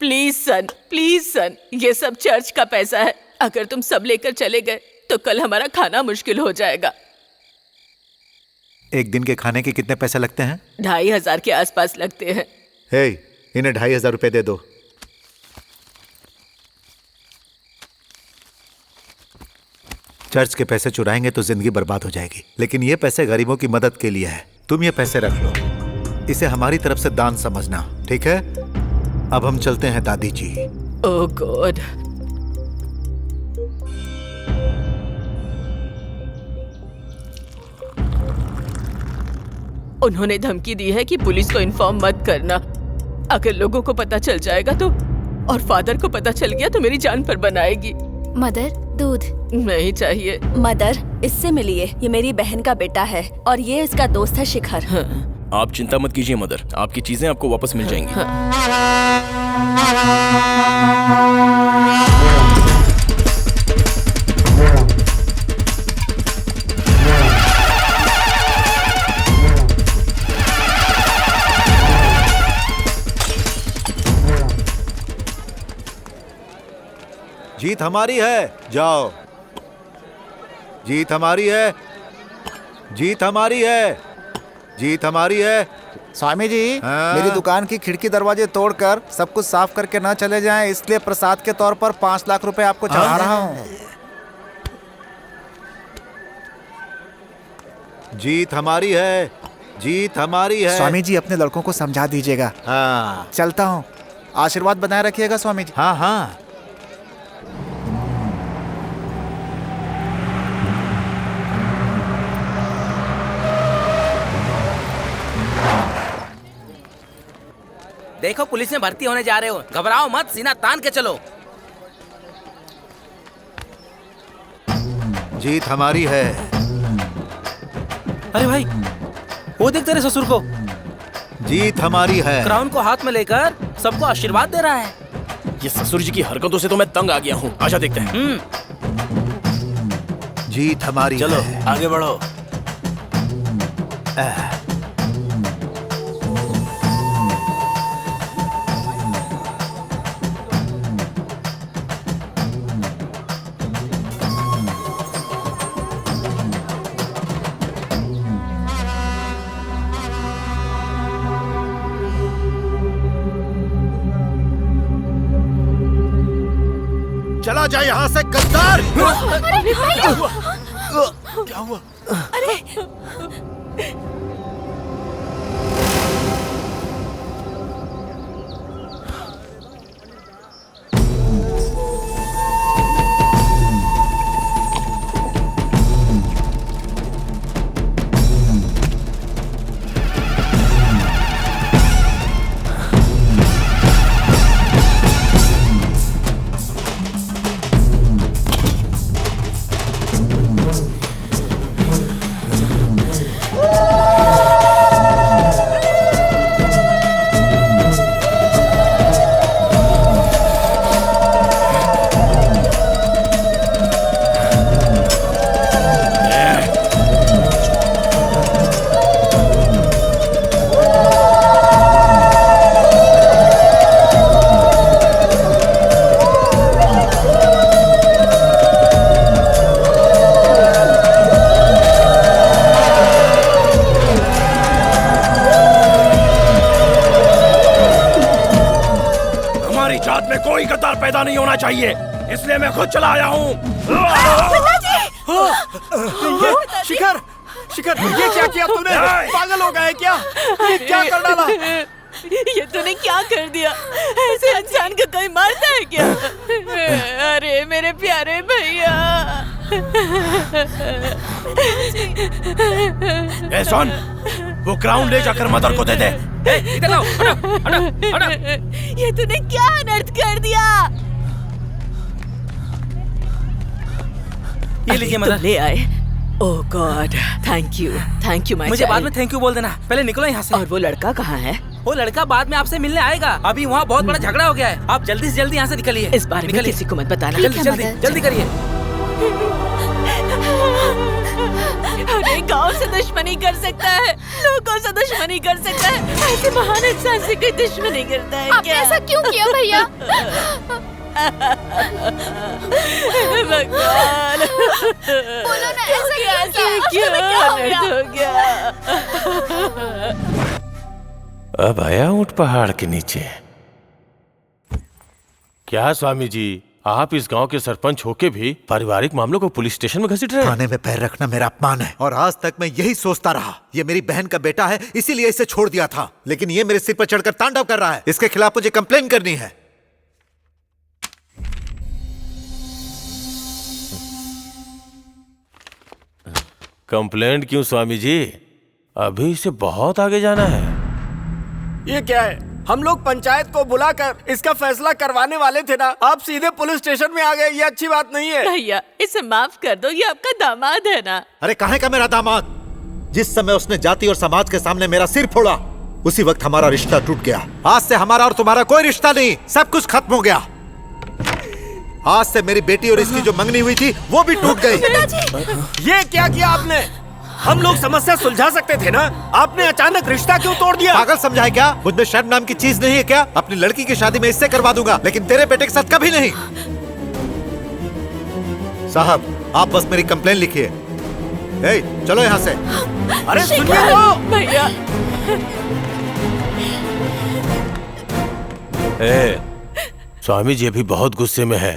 प्लीज सन, ये सब चर्च का पैसा है। अगर तुम सब लेकर चले गए तो कल हमारा खाना मुश्किल हो जाएगा। एक दिन के खाने के कितने पैसे लगते हैं? 2500 के आसपास लगते हैं। हे, इन्हें 2500 रुपए दे दो। चर्च के पैसे चुराएंगे तो जिंदगी बर्बाद हो जाएगी, लेकिन ये पैसे गरीबों की मदद के लिए है। तुम ये पैसे रख लो, इसे हमारी तरफ से दान समझना, ठीक है? अब हम चलते हैं दादी जी। ओह गॉड। उन्होंने धमकी दी है कि पुलिस को इन्फॉर्म मत करना। अगर लोगों को पता चल जाएगा तो, और फादर को पता चल गया तो मेरी जान पर बनाएगी। मदर, दूध नहीं चाहिए। मदर, इससे मिलिए, ये मेरी बहन का बेटा है और ये इसका दोस्त है शिखर। आप चिंता मत कीजिए मदर, आपकी चीजें आपको वापस मिल जाएंगी। जीत हमारी है, जाओ। जीत हमारी है, जीत हमारी है, जीत हमारी है। स्वामी जी, हाँ? मेरी दुकान की खिड़की दरवाजे तोड़कर सब कुछ साफ करके ना चले जाएं, इसलिए प्रसाद के तौर पर 5 लाख रुपए आपको चढ़ा रहा हूँ। जीत हमारी है, जीत हमारी है। स्वामी जी, अपने लड़कों को समझा दीजिएगा। हाँ, चलता हूँ, आशीर्वाद बनाए रखिएगा स्वामी जी। हाँ हाँ। देखो, पुलिस में भर्ती होने जा रहे हो, घबराओ मत, सीना तान के चलो। जीत हमारी है। अरे भाई, वो देख तेरे ससुर को। जीत हमारी है। क्राउन को हाथ में लेकर सबको आशीर्वाद दे रहा है। ये ससुर जी की हरकतों से तो मैं तंग आ गया हूँ। आजा देखते हैं। जीत हमारी है। चलो आगे बढ़ो। चला जा यहाँ से गद्दार। अरे भैया! क्या हुआ? अरे पैदा नहीं होना चाहिए, इसलिए मैं खुद चला आया हूँ। शिखर, शिखर, ये क्या किया तूने? पागल हो गए क्या? ये क्या कर डाला? ये तूने क्या कर दिया? ऐसे इंसान को कोई मारता है क्या? अरे मेरे प्यारे भैया। ए सुन, वो क्राउन ले जाकर मदर को दे दे। इधर आओ, हटो। ये तूने क्या अनर्थ कर दिया? ये लीजिए मदर। ले आए। ओह गॉड, थैंक यू माय। मुझे बाद में थैंक यू बोल देना, पहले निकलो यहाँ से। और वो लड़का कहाँ है? वो लड़का बाद में आपसे मिलने आएगा, अभी वहाँ बहुत बड़ा झगड़ा हो गया है। आप जल्दी से जल्दी यहाँ से निकलिए। इस बारे में किसी को मत बताना। जल्दी करिए। अरे गांव से दुश्मनी कर सकता है, लोगों से दुश्मनी कर सकता है, ऐसे महान इंसान से कोई दुश्मनी करता है आपने ऐसा क्यों किया भैया? भगवान, बोलो ना, ऐसा क्यों हो गया? अब आया ऊंट पहाड़ के नीचे। क्या स्वामी जी, आप इस गांव के सरपंच होके भी पारिवारिक मामलों को पुलिस स्टेशन में घसीट रहे हैं? थाने में पैर रखना मेरा अपमान है और आज तक मैं यही सोचता रहा। ये मेरी बहन का बेटा है, इसीलिए इसे छोड़ दिया था, लेकिन ये मेरे सिर पर चढ़कर तांडव कर रहा है। इसके खिलाफ मुझे कंप्लेन करनी है। कंप्लेंट क्यों स्वामी जी? अभी इसे बहुत आगे जाना है। ये क्या है? हम लोग पंचायत को बुलाकर इसका फैसला करवाने वाले थे ना, आप सीधे पुलिस स्टेशन में आ गए। ये अच्छी बात नहीं है। भैया इसे माफ कर दो, ये आपका दामाद है ना। अरे कहाँ का मेरा दामाद? जिस समय उसने जाति और समाज के सामने मेरा सिर फोड़ा, उसी वक्त हमारा रिश्ता टूट गया। आज से हमारा और तुम्हारा कोई रिश्ता नहीं, सब कुछ खत्म हो गया। आज से मेरी बेटी और इसकी जो मंगनी हुई थी वो भी टूट गई। ये क्या किया आपने? हम लोग समस्या सुलझा सकते थे ना, आपने अचानक रिश्ता क्यों तोड़ दिया? पागल समझा है क्या? मुझ में शर्म नाम की चीज नहीं है क्या? अपनी लड़की की शादी में इससे करवा दूंगा, लेकिन तेरे बेटे के साथ कभी नहीं। साहब आप बस मेरी कंप्लेन लिखिए। चलो यहाँ से। अरे सुनिए तो भैया। स्वामी जी अभी बहुत गुस्से में है,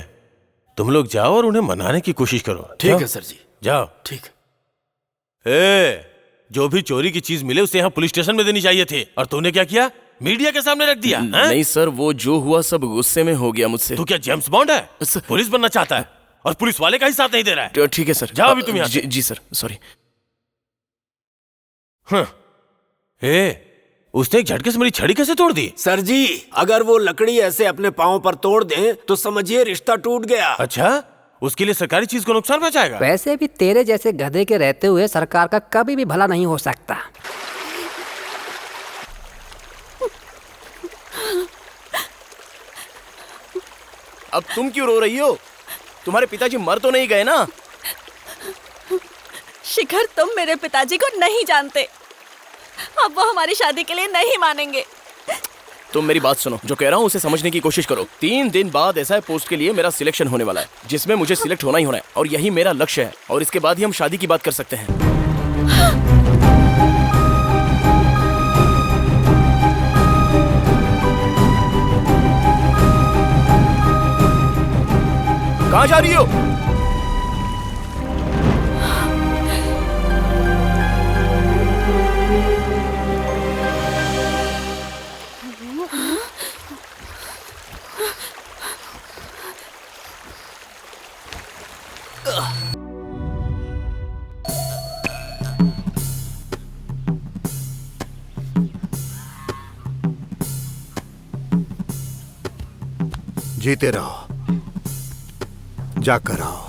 तुम लोग जाओ और उन्हें मनाने की कोशिश करो। ठीक है सर जी, जाओ। ठीक। जो भी चोरी की चीज मिले उसे यहाँ पुलिस स्टेशन में देनी चाहिए थी, और तूने क्या किया? मीडिया के सामने रख दिया। नहीं सर, वो जो हुआ सब गुस्से में हो गया मुझसे। तू क्या जेम्स बॉन्ड है? पुलिस बनना चाहता है और पुलिस वाले का ही साथ नहीं दे रहा है। ठीक है सर, जाओ अभी तुम यहाँ से। जी सर, सॉरी। उसने एक झटके से मेरी छड़ी कैसे तोड़ दी? सर जी, अगर वो लकड़ी ऐसे अपने पाँव पर तोड़ दें तो समझिए रिश्ता टूट गया। अच्छा, उसके लिए सरकारी चीज को नुकसान पहुंचाएगा? वैसे भी तेरे जैसे गधे के रहते हुए सरकार का कभी भी भला नहीं हो सकता। अब तुम क्यों रो रही हो? तुम्हारे पिताजी मर तो नहीं गए ना? शिखर, तुम मेरे पिताजी को नहीं जानते। अब वो हमारी शादी के लिए नहीं मानेंगे। तुम मेरी बात सुनो, जो कह रहा हूँ उसे समझने की कोशिश करो। 3 दिन बाद ऐसा पोस्ट के लिए मेरा सिलेक्शन होने वाला है, जिसमें मुझे सिलेक्ट होना ही होना है, और यही मेरा लक्ष्य है। और इसके बाद ही हम शादी की बात कर सकते हैं। कहाँ जा रही हो? जीते रहो, जाकर आओ।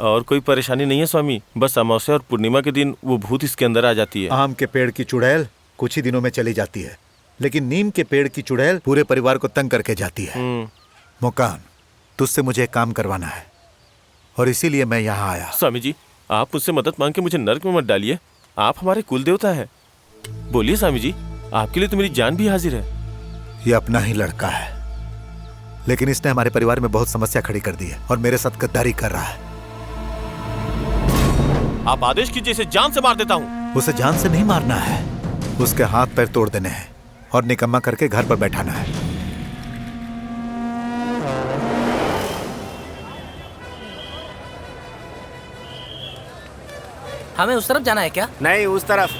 और कोई परेशानी नहीं है स्वामी, बस अमावस्या और पूर्णिमा के दिन वो भूत इसके अंदर आ जाती है। आम के पेड़ की चुड़ैल कुछ ही दिनों में चली जाती है, लेकिन नीम के पेड़ की चुड़ैल पूरे परिवार को तंग करके जाती है। मुकान, तुझसे मुझे एक काम करवाना है और इसीलिए मैं यहाँ आया। स्वामी जी, आप मुझसे मदद मांग के मुझे नर्क में मत डालिए। आप हमारे कुल देवता है। बोलिए स्वामी जी, आपके लिए तो मेरी जान भी हाजिर है। ये अपना ही लड़का है, लेकिन इसने हमारे परिवार में बहुत समस्या खड़ी कर दी है और मेरे साथ गद्दारी कर रहा है। आप आदेश कीजिए, इसे जान से मार देता हूँ। उसे जान से नहीं मारना है, उसके हाथ पैर तोड़ देने हैं और निकम्मा करके घर पर बैठाना है। हमें उस तरफ जाना है क्या? नहीं, उस तरफ।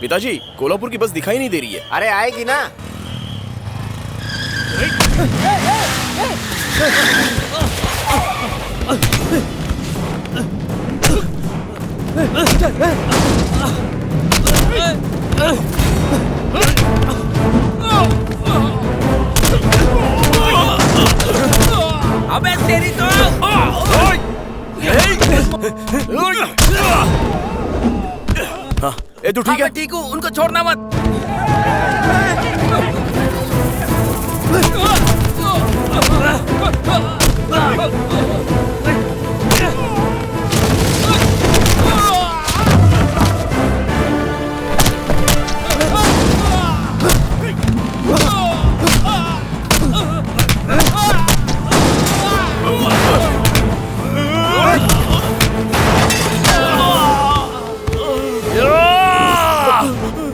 पिताजी, कोल्हापुर की बस दिखाई नहीं दे रही है। अरे आएगी ना। अबे तेरी तो हाँ, ए तू ठीक है? ठीक हूँ, उनको छोड़ना मत।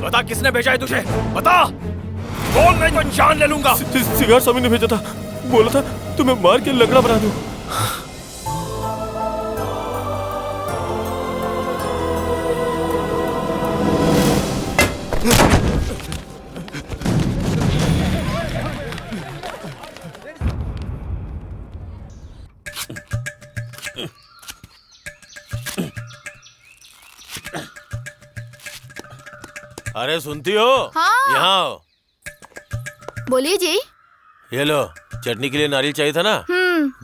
बता, किसने भेजा है तुझे? बता, बोल, नहीं तो जान ले लूंगा। सिगार स्वामी ने भेजा था, बोला था तुम्हें मार के लंगड़ा बना दूं। अरे सुनती हो? हाँ। यहाँ आओ। बोलिए जी। ये लो, चटनी के लिए नारियल चाहिए था ना?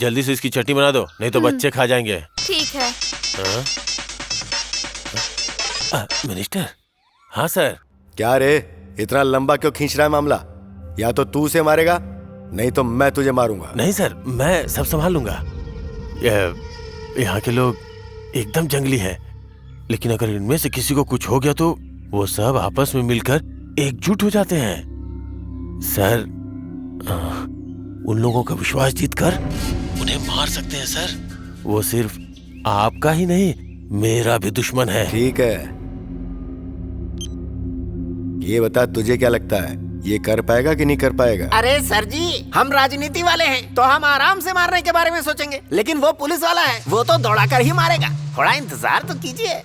जल्दी से इसकी चटनी बना दो, नहीं तो बच्चे खा जाएंगे। ठीक है। मिनिस्टर। हाँ सर। क्या रे, इतना लंबा क्यों खींच रहा है मामला? या तो तू उसे मारेगा, नहीं तो मैं तुझे मारूंगा। नहीं सर, मैं सब संभाल लूंगा। यहाँ के लोग एकदम जंगली हैं, लेकिन अगर इनमें से किसी को कुछ हो गया तो वो सब आपस में मिलकर एकजुट हो जाते हैं। सर, उन लोगों का विश्वास जीतकर उन्हें मार सकते हैं सर। वो सिर्फ आपका ही नहीं, मेरा भी दुश्मन है। ठीक है, ये बता तुझे क्या लगता है, ये कर पाएगा कि नहीं कर पाएगा? अरे सर जी, हम राजनीति वाले हैं तो हम आराम से मारने के बारे में सोचेंगे, लेकिन वो पुलिस वाला है, वो तो दौड़ा कर ही मारेगा। थोड़ा इंतजार तो कीजिए।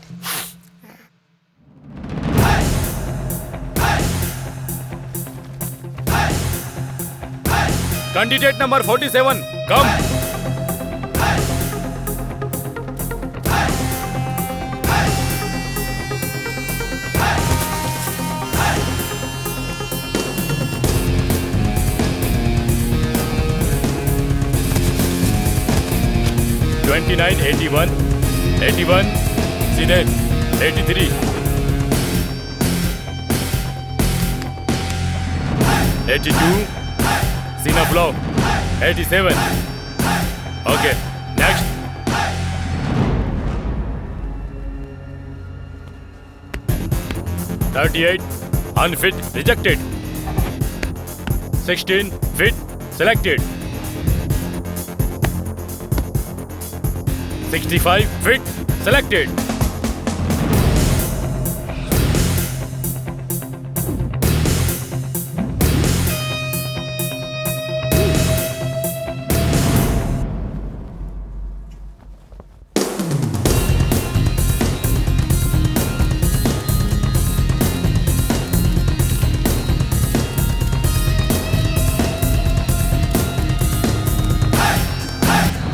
कैंडिडेट नंबर 47 कम। $29, $81, $81, Sinet, $83, $82, Sinaflow, $87. Okay, next. $38, unfit, rejected. 16, fit, selected. 65, fit, selected.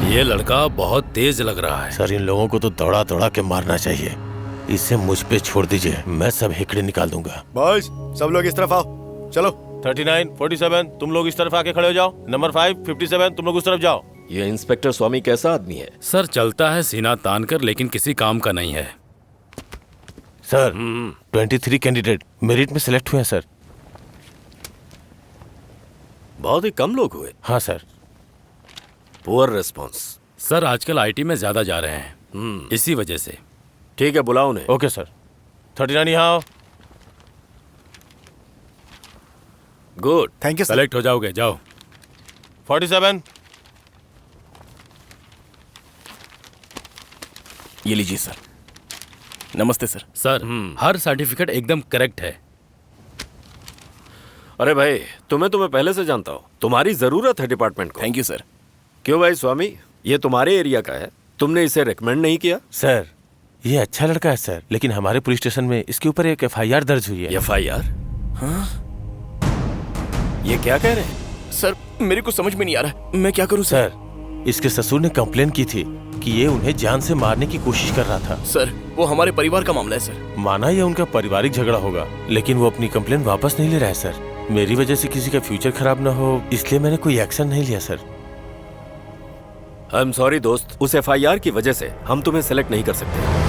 ये लड़का बहुत तेज लग रहा है। सर इन लोगों को तो दौड़ा दौड़ा के मारना चाहिए। इसे मुझ पे छोड़ दीजिए, मैं सब हेकड़े निकाल दूंगा। बॉयज सब लोग इस तरफ आओ, चलो। 39, 47 तुम लोग इस तरफ आके खड़े हो जाओ। नंबर 5, 57 तुम लोग उस तरफ जाओ। ये इंस्पेक्टर स्वामी कैसा आदमी है? सर चलता है सीना तान कर, लेकिन किसी काम का नहीं है। सर 23 कैंडिडेट मेरिट में सिलेक्ट हुए हैं सर। बहुत ही कम लोग हुए। हाँ सर। Poor response. सर आजकल आईटी में ज्यादा जा रहे हैं, इसी वजह से। ठीक है, बुलाओ उन्हें। Okay sir. 39 यहाँ आओ। Good, thank you sir. Select हो जाओगे, जाओ। 47 ये लीजिए सर। नमस्ते सर। सर हर सर्टिफिकेट एकदम करेक्ट है। अरे भाई, तुम्हें पहले से जानता हूँ, तुम्हारी जरूरत है डिपार्टमेंट को। Thank you sir. क्यों भाई स्वामी, ये तुम्हारे एरिया का है, तुमने इसे रेकमेंड नहीं किया? सर ये अच्छा लड़का है सर, लेकिन हमारे पुलिस स्टेशन में इसके ऊपर एक FIR दर्ज हुई है। FIR? हाँ? ये क्या कह रहे हैं? सर मेरे को समझ में नहीं आ रहा, मैं क्या करूं सर? इसके ससुर ने कंप्लेन की थी कि ये उन्हें जान से मारने की कोशिश कर रहा था। सर वो हमारे परिवार का मामला है सर। माना यह उनका पारिवारिक झगड़ा होगा, लेकिन वो अपनी कंप्लेन वापस नहीं ले रहा है सर। मेरी वजह से किसी का फ्यूचर खराब ना हो, इसलिए मैंने कोई एक्शन नहीं लिया सर। आई एम सॉरी दोस्त, उस FIR की वजह से हम तुम्हें सेलेक्ट नहीं कर सकते।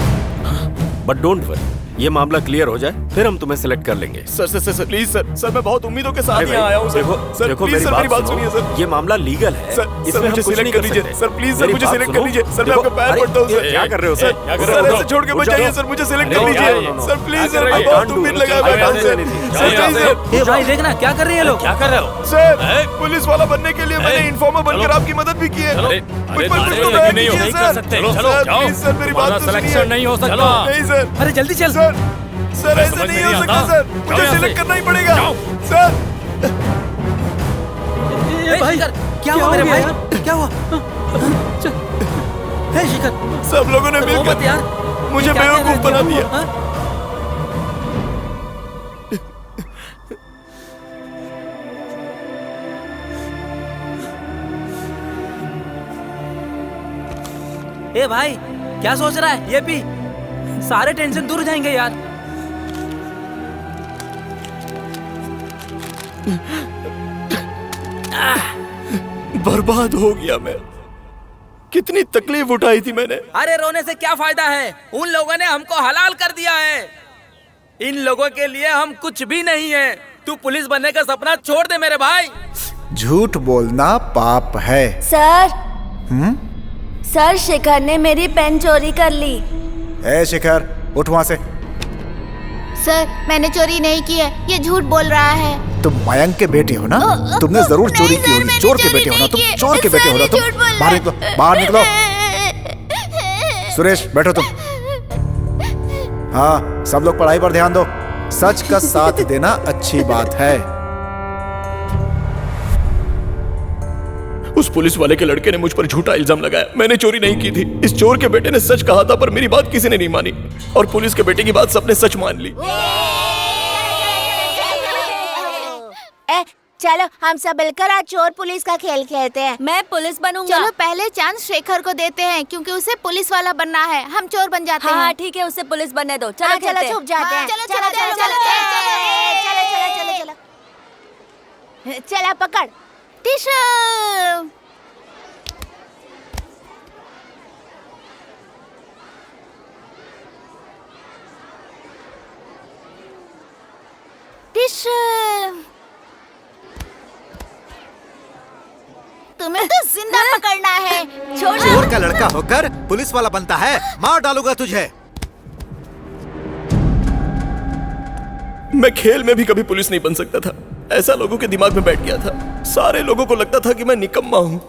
बट डोंट वरी, ये मामला क्लियर हो जाए फिर हम तुम्हें सेलेक्ट कर लेंगे। सर प्लीज सर मैं बहुत उम्मीदों के साथ यहाँ आया हूँ सर। सर देखो प्लीज सर मेरी बात सुनिए सर। ये मामला लीगल है, सर मुझे सिलेक्ट कर लीजिए सर, प्लीज सर मुझे सिलेक्ट कर लीजिए सर। मैं आपके पैर पड़ता हूँ सर। क्या कर रहे हो सर? सर ऐसे छोड़ के मत जाइए सर, मुझे सिलेक्ट कर लीजिए सर प्लीज सर। मैं बहुत उम्मीद लगाया बैठा हूँ सर। भाई देखना क्या कर रही है लोग। क्या कर रहे हो सर? पुलिस वाला बनने के लिए मैंने इन्फॉर्मर बनकर आपकी मदद भी की है। मुझ पर कुछ तो दया कीजिए सर। प्लीज सर मेरी बात तो सुनिए। नहीं हो सकता। नहीं सर। अरे जल्दी चल। सर ऐसे नहीं हो सकता सर, मुझे सिलेक्ट करना ही पड़ेगा सर। भाई क्या हुआ मेरे भाई? क्या हुआ? शिखर, सब लोगों ने मिलकर मुझे बेवकूफ बना दिया। ए भाई क्या सोच रहा है? ये पी, सारे टेंशन दूर हो जाएंगे यार। बर्बाद हो गया मैं। कितनी तकलीफ उठाई थी मैंने। अरे रोने से क्या फायदा है, उन लोगों ने हमको हलाल कर दिया है। इन लोगों के लिए हम कुछ भी नहीं है। तू पुलिस बनने का सपना छोड़ दे मेरे भाई। झूठ बोलना पाप है। सर सर, शिखर ने मेरी पेन चोरी कर ली। ए शिखर, उठ वहां से। सर मैंने चोरी नहीं की है, ये झूठ बोल रहा है। तुम मयंक के बेटे हो ना? तुमने जरूर चोरी की होगी। चोर के बेटे हो ना तुम? चोर के बेटे हो ना तुम? बाहर निकलो, बाहर निकलो। सुरेश बैठो तुम। हाँ सब लोग पढ़ाई पर ध्यान दो। सच का साथ देना अच्छी बात है। उस पुलिस वाले के लड़के ने मुझ पर झूठा इल्जाम लगाया। मैंने चोरी नहीं की थी। इस चोर के बेटे ने सच कहा था, पर मेरी बात किसी ने नहीं मानी और पुलिस के बेटे की बात सबने सच मान ली। चलो हम सब मिलकर आज चोर पुलिस का खेल खेलते हैं। मैं पुलिस बनूंगा। चलो पहले चांस शेखर को देते हैं, क्योंकि उसे पुलिस वाला बनना है। हम चोर बन जाते हैं। हाँ ठीक है, उसे पुलिस बनने दो। चलो चलो छुप जाते हैं। चलो चलो चलो चलो चलो चलो चलो चला पकड़ टिशू। टिशू तुम्हें तो जिंदा पकड़ना है। चोर का लड़का होकर पुलिस वाला बनता है, मार डालूंगा तुझे। मैं खेल में भी कभी पुलिस नहीं बन सकता था, ऐसा लोगों के दिमाग में बैठ गया था। सारे लोगों को लगता था कि मैं निकम्मा हूँ।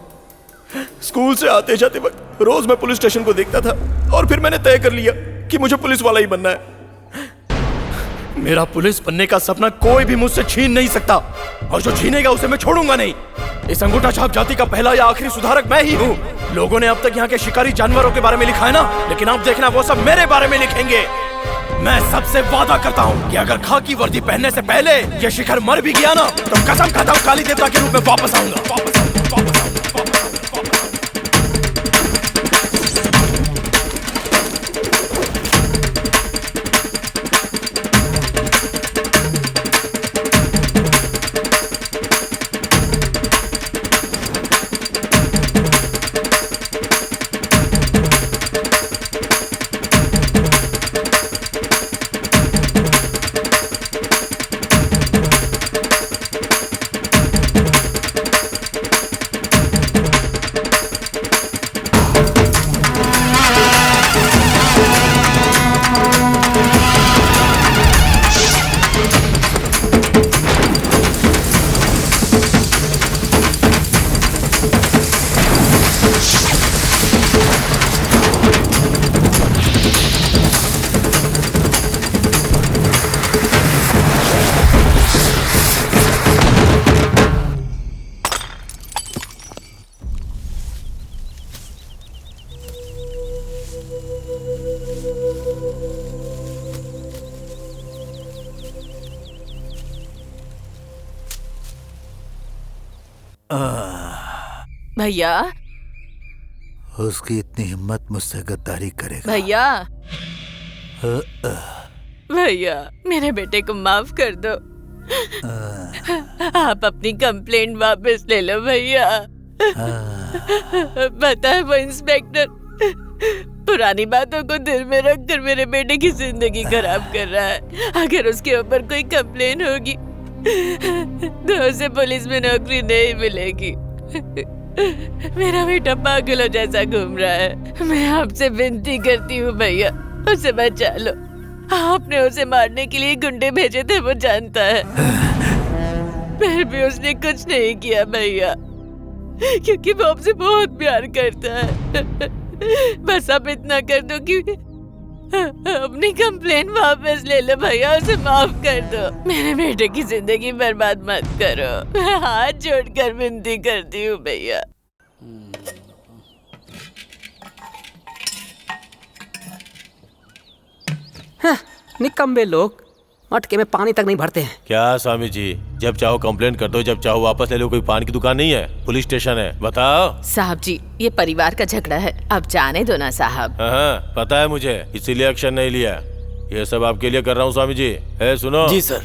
स्कूल से आते जाते वक्त रोज मैं पुलिस स्टेशन को देखता था और फिर मैंने तय कर लिया कि मुझे पुलिस वाला ही बनना है। मेरा पुलिस बनने का सपना कोई भी मुझसे छीन नहीं सकता, और जो छीनेगा उसे मैं छोड़ूंगा नहीं। इस अंगूठा छाप जाति का पहला या आखिरी सुधारक मैं ही हूँ। लोगों ने अब तक यहाँ के शिकारी जानवरों के बारे में लिखा है ना, लेकिन अब देखना वो सब मेरे बारे में लिखेंगे। मैं सबसे वादा करता हूँ कि अगर खाकी वर्दी पहनने से पहले ये शिखर मर भी गया ना, तो कसम खाता हूँ काली देवता के रूप में वापस आऊंगा। भैया उसकी इतनी हिम्मत मुझसे गद्दारी करेगा। भैया भैया मेरे बेटे को माफ कर दो। आप अपनी कंप्लेंट वापस ले लो भैया। पता है वो इंस्पेक्टर पुरानी बातों को दिल में रखकर मेरे बेटे की जिंदगी खराब कर रहा है। अगर उसके ऊपर कोई कंप्लेन होगी तो उसे पुलिस में नौकरी नहीं मिलेगी। मेरा बेटा पागलों जैसा घूम रहा है। मैं आपसे विनती करती हूँ भैया उसे बचा लो। आपने उसे मारने के लिए गुंडे भेजे थे वो जानता है, फिर भी उसने कुछ नहीं किया भैया, क्योंकि वो आपसे बहुत प्यार करता है। बस आप इतना कर दो कि अपनी कंप्लेन वापस ले लो भैया, उसे माफ कर दो। मेरे बेटे की जिंदगी बर्बाद मत करो। मैं हाथ जोड़कर विनती करती हूँ भैया। निकम्मे लोग मटके में पानी तक नहीं भरते हैं। क्या स्वामी जी, जब चाहो कंप्लेंट कर दो, जब चाहो वापस ले लो। कोई पान की दुकान नहीं है, पुलिस स्टेशन है। बताओ साहब जी ये परिवार का झगड़ा है, अब जाने दो ना साहब। हाँ, पता है मुझे, इसीलिए एक्शन नहीं लिया। ये सब आपके लिए कर रहा हूँ स्वामी जी। है सुनो। जी सर।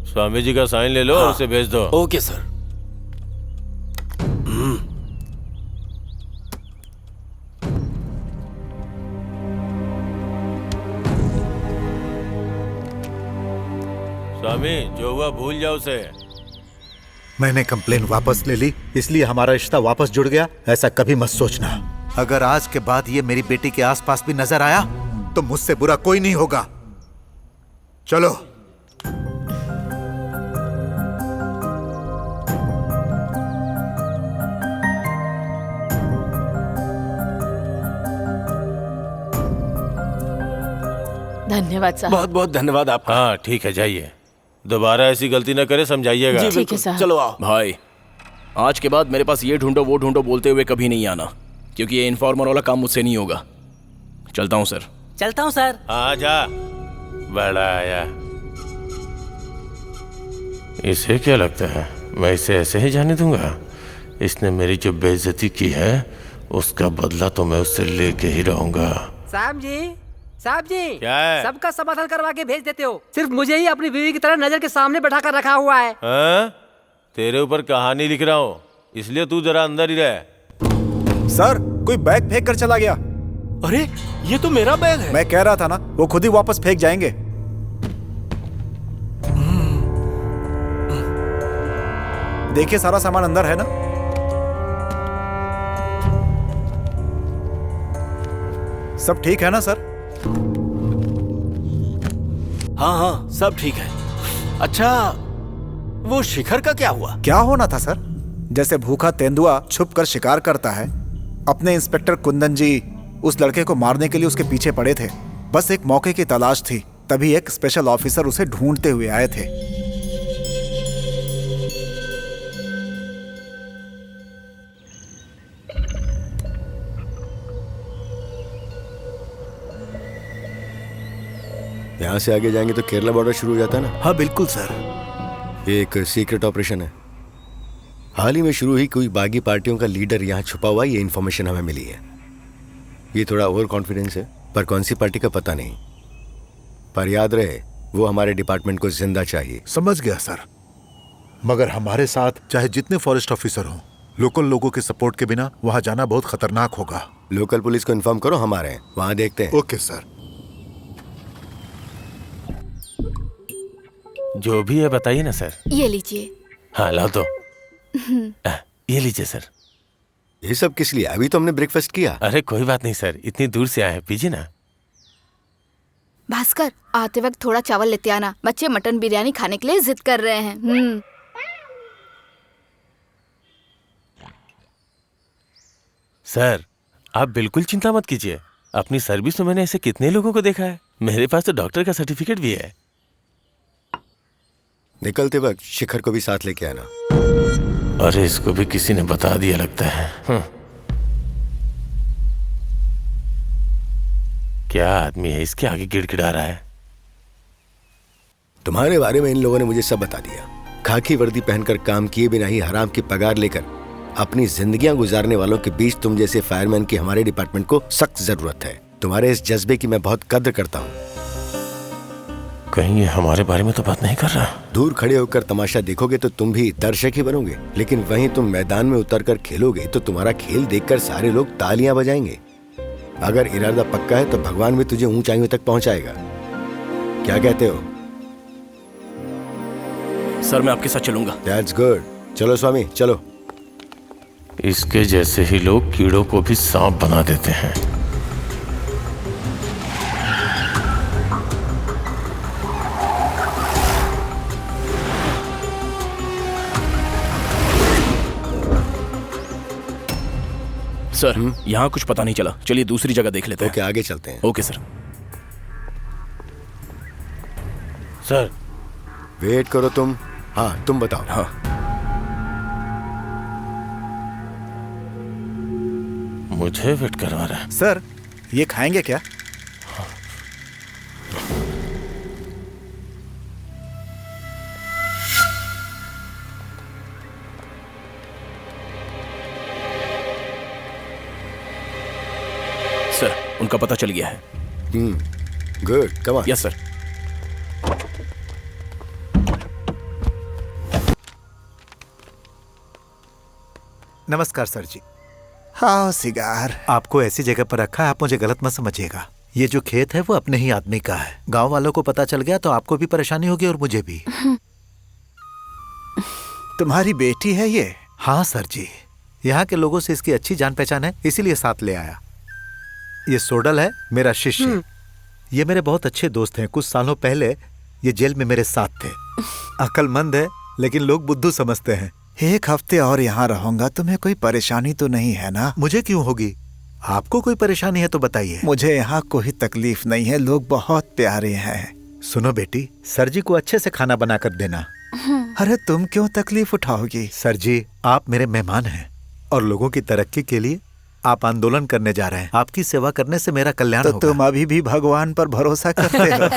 स्वामी जी का साइन ले लो और उसे भेज दो। Okay sir. स्वामी जो हुआ भूल जाओ उसे। मैंने कंप्लेन वापस ले ली, इसलिए हमारा रिश्ता वापस जुड़ गया, ऐसा कभी मत सोचना। अगर आज के बाद ये मेरी बेटी के आसपास भी नजर आया तो मुझसे बुरा कोई नहीं होगा। चलो। धन्यवाद साहब। बहुत बहुत धन्यवाद आपका। हाँ ठीक है, जाइए। दोबारा ऐसी गलती न करे, समझाइएगा। जी ठीक है साहब। चलो आओ। भाई आज के बाद मेरे पास ये ढूंढो वो ढूंढो बोलते हुए कभी नहीं आना, क्योंकि ये इन्फॉर्मर वाला काम मुझसे नहीं होगा। चलता हूँ सर। चलता हूँ सर। आ जा। बड़ा आया। इसे क्या लगता है मैं इसे ऐसे ही जाने दूंगा? इसने मेरी जो बेइज्जती की है उसका बदला तो मैं उससे लेके ही रहूंगा। साहब जी क्या है? सबका समाधान करवा के भेज देते हो, सिर्फ मुझे ही अपनी बीवी की तरह नजर के सामने बैठा कर रखा हुआ है। तेरे ऊपर कहानी लिख रहा हूँ, इसलिए तू जरा अंदर ही रह। सर कोई बैग फेंक कर चला गया। अरे ये तो मेरा बैग है। मैं कह रहा था ना, वो खुद ही वापस फेंक जाएंगे। देखिए सारा सामान अंदर है ना। सब ठीक है ना सर? हाँ हाँ सब ठीक है। अच्छा वो शिखर का क्या हुआ? क्या होना था सर? जैसे भूखा तेंदुआ छुप कर शिकार करता है, अपने इंस्पेक्टर कुंदन जी उस लड़के को मारने के लिए उसके पीछे पड़े थे। बस एक मौके की तलाश थी, तभी एक स्पेशल ऑफिसर उसे ढूंढते हुए आए थे। यहाँ से आगे जाएंगे तो केरला बॉर्डर शुरू हो जाता है ना? हाँ बिल्कुल सर। ये एक सीक्रेट ऑपरेशन है। हाल ही में शुरू हुई कोई बागी पार्टियों का लीडर यहाँ छुपा हुआ, ये इन्फॉर्मेशन हमें मिली है। ये थोड़ा ओवर कॉन्फिडेंस है, पर कौन सी पार्टी का पता नहीं। पर याद रहे वो हमारे डिपार्टमेंट को जिंदा चाहिए। समझ गया सर, मगर हमारे साथ चाहे जितने फॉरेस्ट ऑफिसर हों, लोकल लोगों के सपोर्ट के बिना वहाँ जाना बहुत खतरनाक होगा। लोकल पुलिस को इन्फॉर्म करो, हमारे हैं, वहाँ देखते हैं। Okay sir. जो भी है बताइए ना सर। ये लीजिए। हाँ ला दो। ये लीजिए सर। ये सब किस लिए? अभी तो हमने ब्रेकफास्ट किया। अरे कोई बात नहीं सर, इतनी दूर से आए हैं, पीजिए ना। भास्कर आते वक्त थोड़ा चावल लेते आना, बच्चे मटन बिरयानी खाने के लिए जिद कर रहे हैं। सर आप बिल्कुल चिंता मत कीजिए, अपनी सर्विस में मैंने ऐसे कितने लोगों को देखा है। मेरे पास तो डॉक्टर का सर्टिफिकेट भी है। निकलते वक्त शिखर को भी साथ लेके आना। अरे इसको भी किसी ने बता दिया लगता है। क्या आदमी है, इसके आगे गिड़गिड़ा रहा है। तुम्हारे बारे में इन लोगों ने मुझे सब बता दिया। खाकी वर्दी पहनकर काम किए बिना ही हराम की पगार लेकर अपनी जिंदगियां गुजारने वालों के बीच तुम जैसे फायरमैन की हमारे डिपार्टमेंट को सख्त जरूरत है। तुम्हारे इस जज्बे की मैं बहुत कद्र करता हूँ। कहीं ये हमारे बारे में तो बात नहीं कर रहा? दूर खड़े होकर तमाशा देखोगे तो तुम भी दर्शक ही बनोगे, लेकिन वहीं तुम मैदान में उतरकर खेलोगे तो तुम्हारा खेल देखकर सारे लोग तालियां बजाएंगे। अगर इरादा पक्का है तो भगवान भी तुझे ऊंचाइयों तक पहुंचाएगा। क्या कहते हो? सर मैं आपके साथ चलूंगा। That's good। चलो स्वामी चलो। इसके जैसे ही लोग कीड़ों को भी सांप बना देते हैं। सर यहाँ कुछ पता नहीं चला, चलिए दूसरी जगह देख लेते हैं। ओके आगे चलते हैं। Okay sir. सर वेट करो तुम। हाँ तुम बताओ। हाँ मुझे वेट करवा रहा है। सर ये खाएंगे क्या? सर उनका पता चल गया है। Good come on. Yes sir. नमस्कार सर जी। हाँ सिगार। आपको ऐसी जगह पर रखा है, आप मुझे गलत मत समझिएगा। ये जो खेत है वो अपने ही आदमी का है। गांव वालों को पता चल गया तो आपको भी परेशानी होगी और मुझे भी। तुम्हारी बेटी है ये? हाँ सर जी, यहाँ के लोगों से इसकी अच्छी जान पहचान है, इसीलिए साथ ले आया। ये सोडल है मेरा शिष्य। ये मेरे बहुत अच्छे दोस्त हैं। कुछ सालों पहले ये जेल में मेरे साथ थे। अक्लमंद है लेकिन लोग बुद्धू समझते हैं। एक हफ्ते और यहाँ रहूंगा, तुम्हें कोई परेशानी तो नहीं है ना? मुझे क्यों होगी? आपको कोई परेशानी है तो बताइए। मुझे यहाँ कोई तकलीफ नहीं है, लोग बहुत प्यारे हैं। सुनो बेटी, सर जी को अच्छे से खाना बना कर देना। अरे तुम क्यों तकलीफ उठाओगी? सर जी आप मेरे मेहमान हैं और लोगों की तरक्की के लिए आप आंदोलन करने जा रहे हैं। आपकी सेवा करने से मेरा कल्याण तो होगा। तुम अभी भी भगवान पर भरोसा करते हो?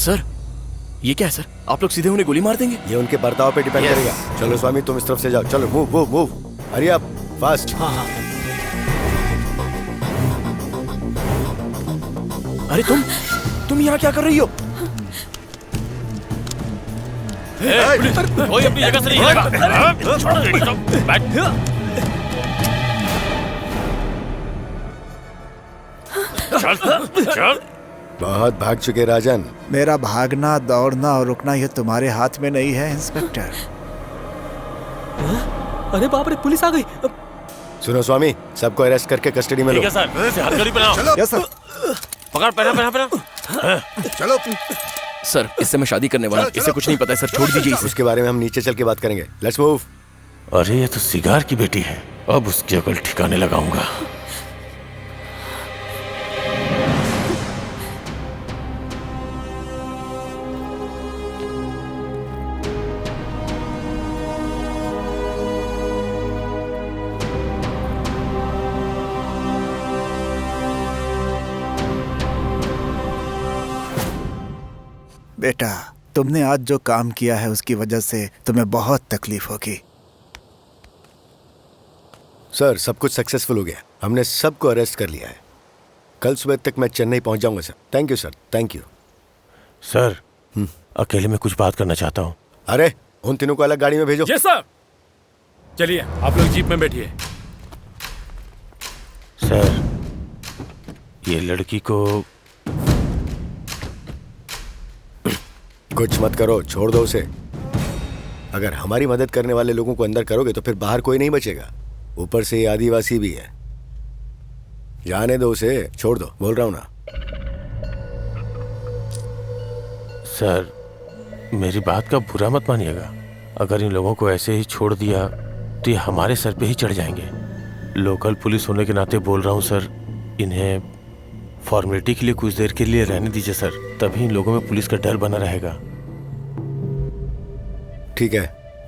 सर ये क्या है सर? आप लोग सीधे उन्हें गोली मार देंगे? ये उनके बर्ताव पे डिपेंड करेगा। चलो स्वामी तुम इस तरफ से जाओ। चलो move move move. Hurry up fast. हाँ हाँ। अरे तुम यहाँ क्या कर रही हो? कोई अपनी जगह से नहीं हिलेगा। बैठ। चल चल। बहुत भाग चुके राजन। मेरा भागना दौड़ना और रुकना ये तुम्हारे हाथ में नहीं है इंस्पेक्टर। अरे बाप रे, पुलिस आ गई। सुनो स्वामी, सबको अरेस्ट करके कस्टडी में लो। ठीक है सर, इसे हथकड़ी पहनाओ। चलो। Yes sir. पकड़, पहना। चलो। सर इससे मैं शादी करने वाला, इसे कुछ नहीं पता है सर, छोड़ दीजिए इसे। उसके बारे में हम नीचे चल के बात करेंगे। Let's move. अरे ये तो सिगार की बेटी है, अब उसकी अकल ठिकाने लगाऊंगा। बेटा तुमने आज जो काम किया है उसकी वजह से तुम्हें बहुत तकलीफ होगी। सर सब कुछ सक्सेसफुल हो गया, हमने सबको अरेस्ट कर लिया है। कल सुबह तक मैं चेन्नई पहुंच जाऊंगा sir. Thank you sir, thank you. Sir अकेले में कुछ बात करना चाहता हूँ। अरे उन तीनों को अलग गाड़ी में भेजो। Yes sir. चलिए आप लोग जीप में बैठिए। सर, ये लड़की को कुछ मत करो, छोड़ दो उसे। अगर हमारी मदद करने वाले लोगों को अंदर करोगे तो फिर बाहर कोई नहीं बचेगा। ऊपर से ये आदिवासी भी है। जाने दो उसे, छोड़ दो, बोल रहा हूं ना। सर, मेरी बात का बुरा मत मानिएगा। अगर इन लोगों को ऐसे ही छोड़ दिया तो ये हमारे सर पे ही चढ़ जाएंगे। लोकल पुलिस होने के नाते बोल रहा हूँ सर, इन्हें फॉर्मेलिटी के लिए कुछ देर के लिए रहने दीजिए सर, तभी इन लोगों में पुलिस का डर बना रहेगा। ठीक है,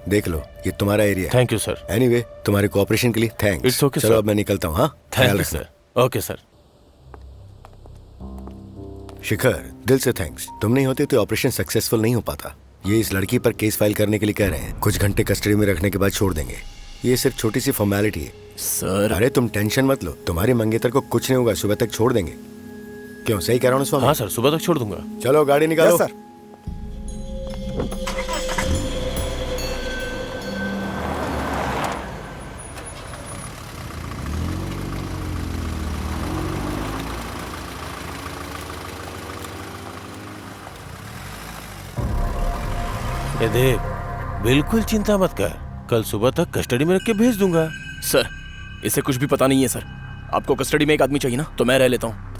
देख लो, ये तुम्हारा एरिया है। Thank you sir. एनीवे, तुम्हारे कोऑपरेशन के लिए थैंक्स। इट्स ओके चलो सर। अब मैं निकलता हूँ। हाँ, thank you sir. Okay sir. Shikhar, दिल से थैंक्स। तुम नहीं होते तो ऑपरेशन सक्सेसफुल नहीं हो पाता। ये इस लड़की पर केस फाइल करने के लिए कह रहे हैं। कुछ घंटे कस्टडी में रखने के बाद छोड़ देंगे। ये सिर्फ छोटी सी फॉर्मेलिटी है सर। अरे तुम टेंशन मत लो, तुम्हारे मंगेतर को कुछ नहीं होगा। सुबह तक छोड़ देंगे। क्यों, सही कह रहा हूँ स्वामी? हाँ सर, सुबह तक छोड़ दूंगा। चलो गाड़ी निकालो। सर। ये देख, बिल्कुल चिंता मत कर, कल सुबह तक कस्टडी में रख के भेज दूंगा। सर, इसे कुछ भी पता नहीं है सर। आपको कस्टडी में एक आदमी चाहिए ना, तो मैं रह लेता हूँ।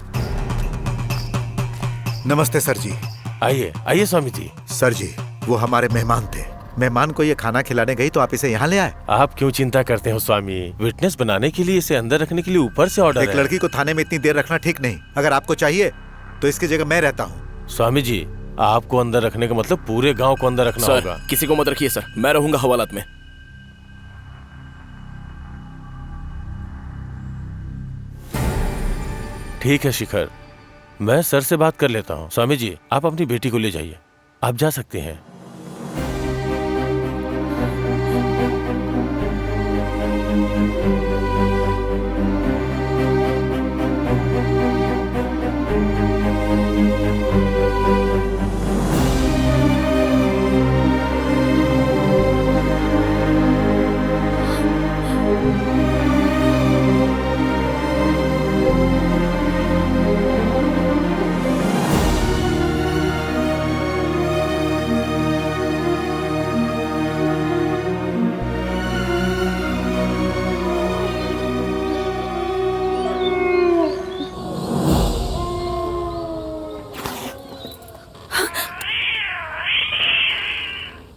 नमस्ते सर जी। आइए आइए स्वामी जी। सर जी, वो हमारे मेहमान थे। मेहमान को ये खाना खिलाने गई तो आप इसे यहाँ ले आए। आप क्यों चिंता करते हो स्वामी? विटनेस बनाने के लिए, इसे अंदर रखने के लिए ऊपर से ऑर्डर है। एक लड़की को थाने में इतनी देर रखना ठीक नहीं। अगर आपको चाहिए तो इसकी जगह मैं रहता हूँ। स्वामी जी, आपको अंदर रखने का मतलब पूरे गांव को अंदर रखना होगा। किसी को मत रखिए सर, मैं रहूंगा हवालात में। ठीक है शिखर, मैं सर से बात कर लेता हूँ। स्वामी जी, आप अपनी बेटी को ले जाइए, आप जा सकते हैं।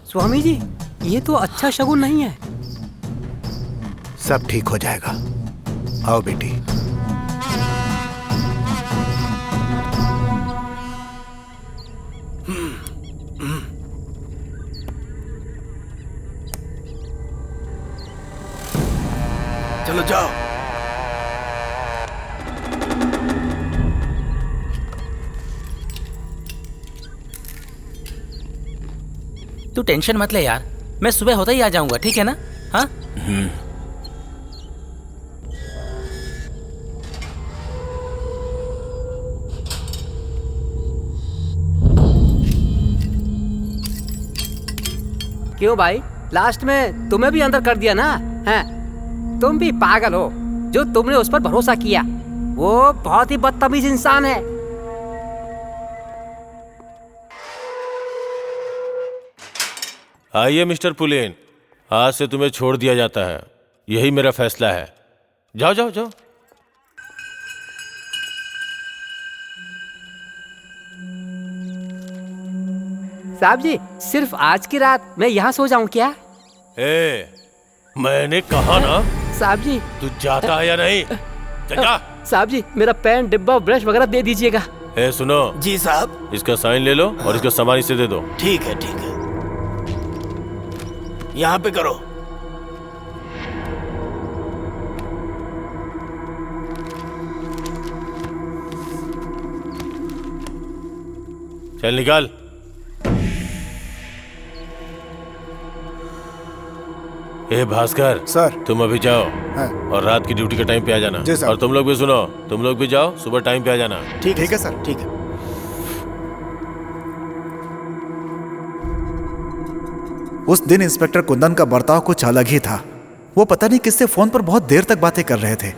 स्वामी जी, ये तो अच्छा शगुन नहीं है। सब ठीक हो जाएगा। आओ बेटी। चलो जाओ। तू टेंशन मत ले यार, मैं सुबह होता ही आ जाऊंगा, ठीक है ना? हाँ? क्यों भाई, लास्ट में तुम्हें भी अंदर कर दिया ना? हैं? तुम भी पागल हो जो तुमने उस पर भरोसा किया। वो बहुत ही बदतमीज इंसान है। आइए मिस्टर पुलेन, आज से तुम्हें छोड़ दिया जाता है। यही मेरा फैसला है। जाओ जाओ जाओ। साहब जी, सिर्फ आज की रात मैं यहाँ सो जाऊँ क्या? मैंने कहा ना। साहब जी, तू जाता है या नहीं? चल जा। साहब जी, मेरा पेन, डिब्बा, ब्रश वगैरह दे दीजिएगा। सुनो। जी साहब। इसका साइन ले लो और इसका सामान इसे दे दो। ठीक है ठीक है, यहाँ पे करो। चल निकाल। भास्कर सर, तुम अभी जाओ। हाँ। और रात की ड्यूटी का टाइम पे आ जाना। जी सर। और तुम लोग भी सुनो, तुम लोग भी जाओ, सुबह टाइम पे आ जाना। ठीक है सर। ठीक है। उस दिन इंस्पेक्टर कुंदन का बर्ताव कुछ अलग ही था। वो पता नहीं किससे फोन पर बहुत देर तक बातें कर रहे थे।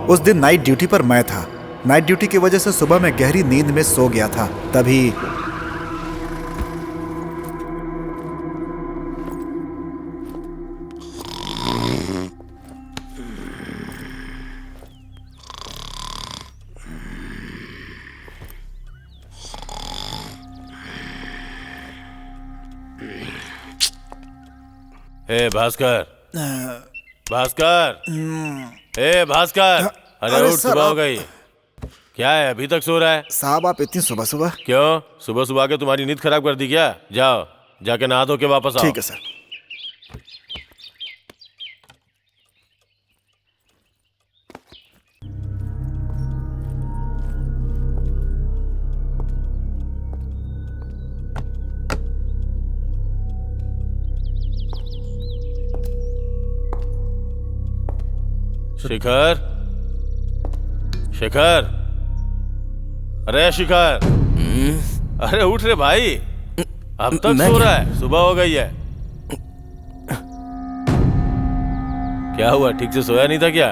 उस दिन नाइट ड्यूटी पर मैं था। नाइट ड्यूटी की वजह से सुबह मैं गहरी नींद में सो गया था। तभी ए भास्कर, भास्कर, ए भास्कर, अरे उठ, सुबह हो गई। क्या है, अभी तक सो रहा है? साहब आप इतनी सुबह सुबह? क्यों, सुबह सुबह के तुम्हारी नींद खराब कर दी क्या? जाओ, जाके नहा धो के वापस आओ। ठीक है सर। शिखर, शिखर, अरे शिखर, अरे उठ रे भाई, अब तक सो रहा है, सुबह हो गई है। क्या हुआ, ठीक से सोया नहीं था क्या?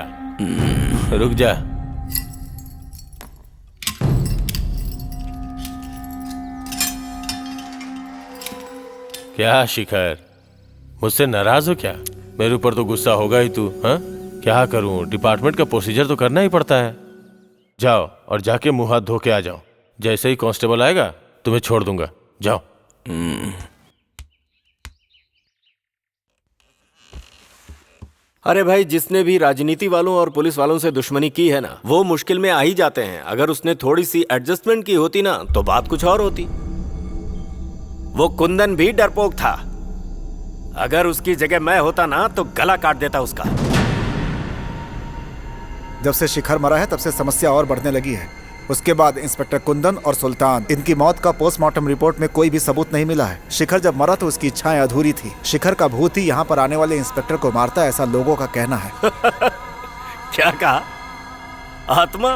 रुक जा। क्या शिखर, मुझसे नाराज हो क्या? मेरे ऊपर तो गुस्सा होगा ही तू। हाँ, क्या करूं, डिपार्टमेंट का प्रोसीजर तो करना ही पड़ता है। जाओ और जाके मुंह हाथ धो के आ जाओ। जैसे ही कांस्टेबल आएगा तुम्हें छोड़ दूंगा। जाओ। अरे भाई, जिसने भी राजनीति वालों और पुलिस वालों से दुश्मनी की है ना, वो मुश्किल में आ ही जाते हैं। अगर उसने थोड़ी सी एडजस्टमेंट की होती ना, तो बात कुछ और होती। वो कुंदन भी डरपोक था। अगर उसकी जगह मैं होता ना, तो गला काट देता उसका। जब से शिखर मरा है तब से समस्या और बढ़ने लगी है। उसके बाद इंस्पेक्टर कुंदन और सुल्तान, इनकी मौत का पोस्टमार्टम रिपोर्ट में कोई भी सबूत नहीं मिला है। शिखर जब मरा तो उसकी इच्छाएं अधूरी थी। शिखर का भूत ही यहाँ पर आने वाले इंस्पेक्टर को मारता, ऐसा लोगों का कहना है। क्या कहा? आत्मा?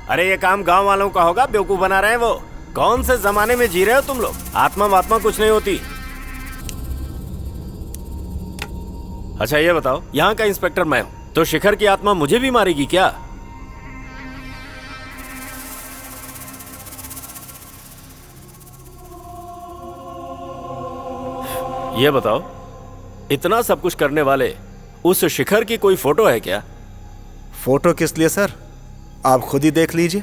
अरे ये काम गांव वालों का होगा, बेवकूफ बना रहे हैं वो। कौन से जमाने में जी रहे हो तुम लोग? आत्मा वात्मा कुछ नहीं होती। अच्छा ये बताओ, यहाँ का इंस्पेक्टर मैं हूँ, तो शिखर की आत्मा मुझे भी मारेगी क्या? ये बताओ, इतना सब कुछ करने वाले उस शिखर की कोई फोटो है क्या? फोटो किस लिए सर? आप खुद ही देख लीजिए।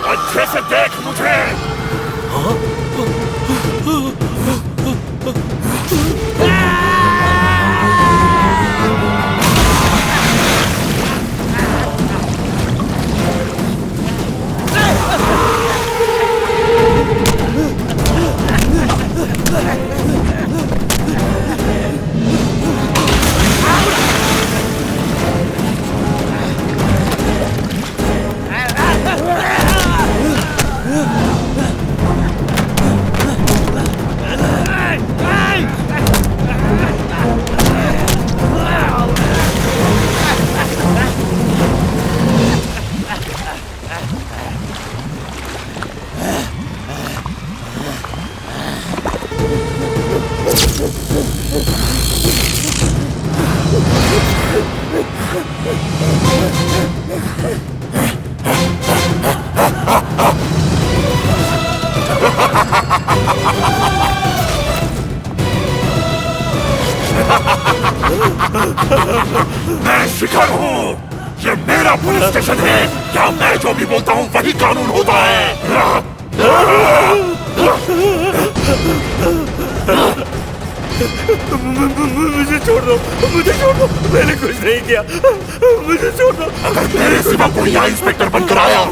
अच्छे से देख मुझे। मैं शिखर हूँ, ये मेरा पुलिस स्टेशन है। क्या मैं जो भी बोलता हूँ वही कानून होता है। मुझे छोड़ दो, मुझे छोड़ दो, मैंने कुछ नहीं किया, मुझे छोड़ दो। अगर मेरे सिवा कोई यहाँ इंस्पेक्टर बनकर आया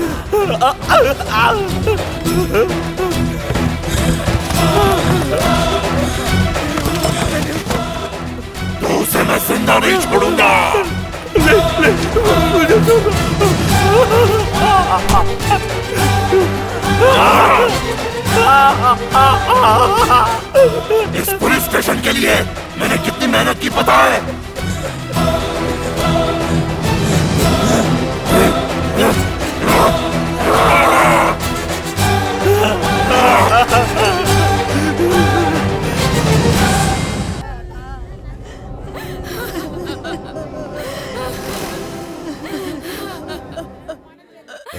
तो उसे मैं जिंदा नहीं छोड़ूंगा। मुझे छोड़ दो। इस पुलिस स्टेशन के लिए मैंने कितनी मेहनत की पता है?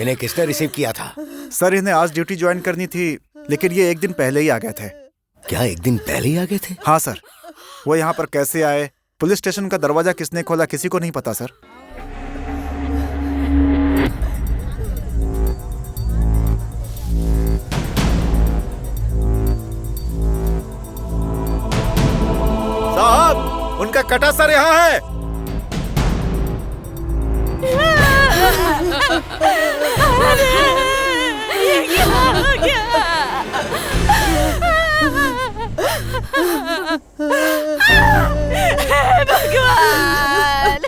इन्हें किसने रिसीव किया था? सर इन्हें आज ड्यूटी ज्वाइन करनी थी, लेकिन ये एक दिन पहले ही आ गए थे। क्या एक दिन पहले ही आ गए थे? हाँ सर। वो यहाँ पर कैसे आए, पुलिस स्टेशन का दरवाजा किसने खोला, किसी को नहीं पता सर। साहब, उनका कटा सर यहाँ है। ये क्या हो गया? भगवान,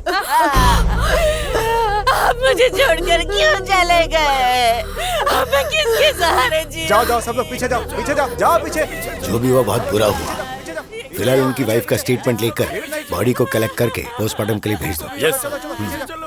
आप मुझे छोड़कर क्यों चले गए? अब मैं किसके सहारे जी? जाओ जाओ सब लोग पीछे जाओ, पीछे जाओ, जाओ पीछे। जो भी हुआ बहुत बुरा हुआ। फिलहाल उनकी वाइफ का स्टेटमेंट लेकर बॉडी को कलेक्ट करके पोस्टमार्टम के लिए भेज दो। Yes sir.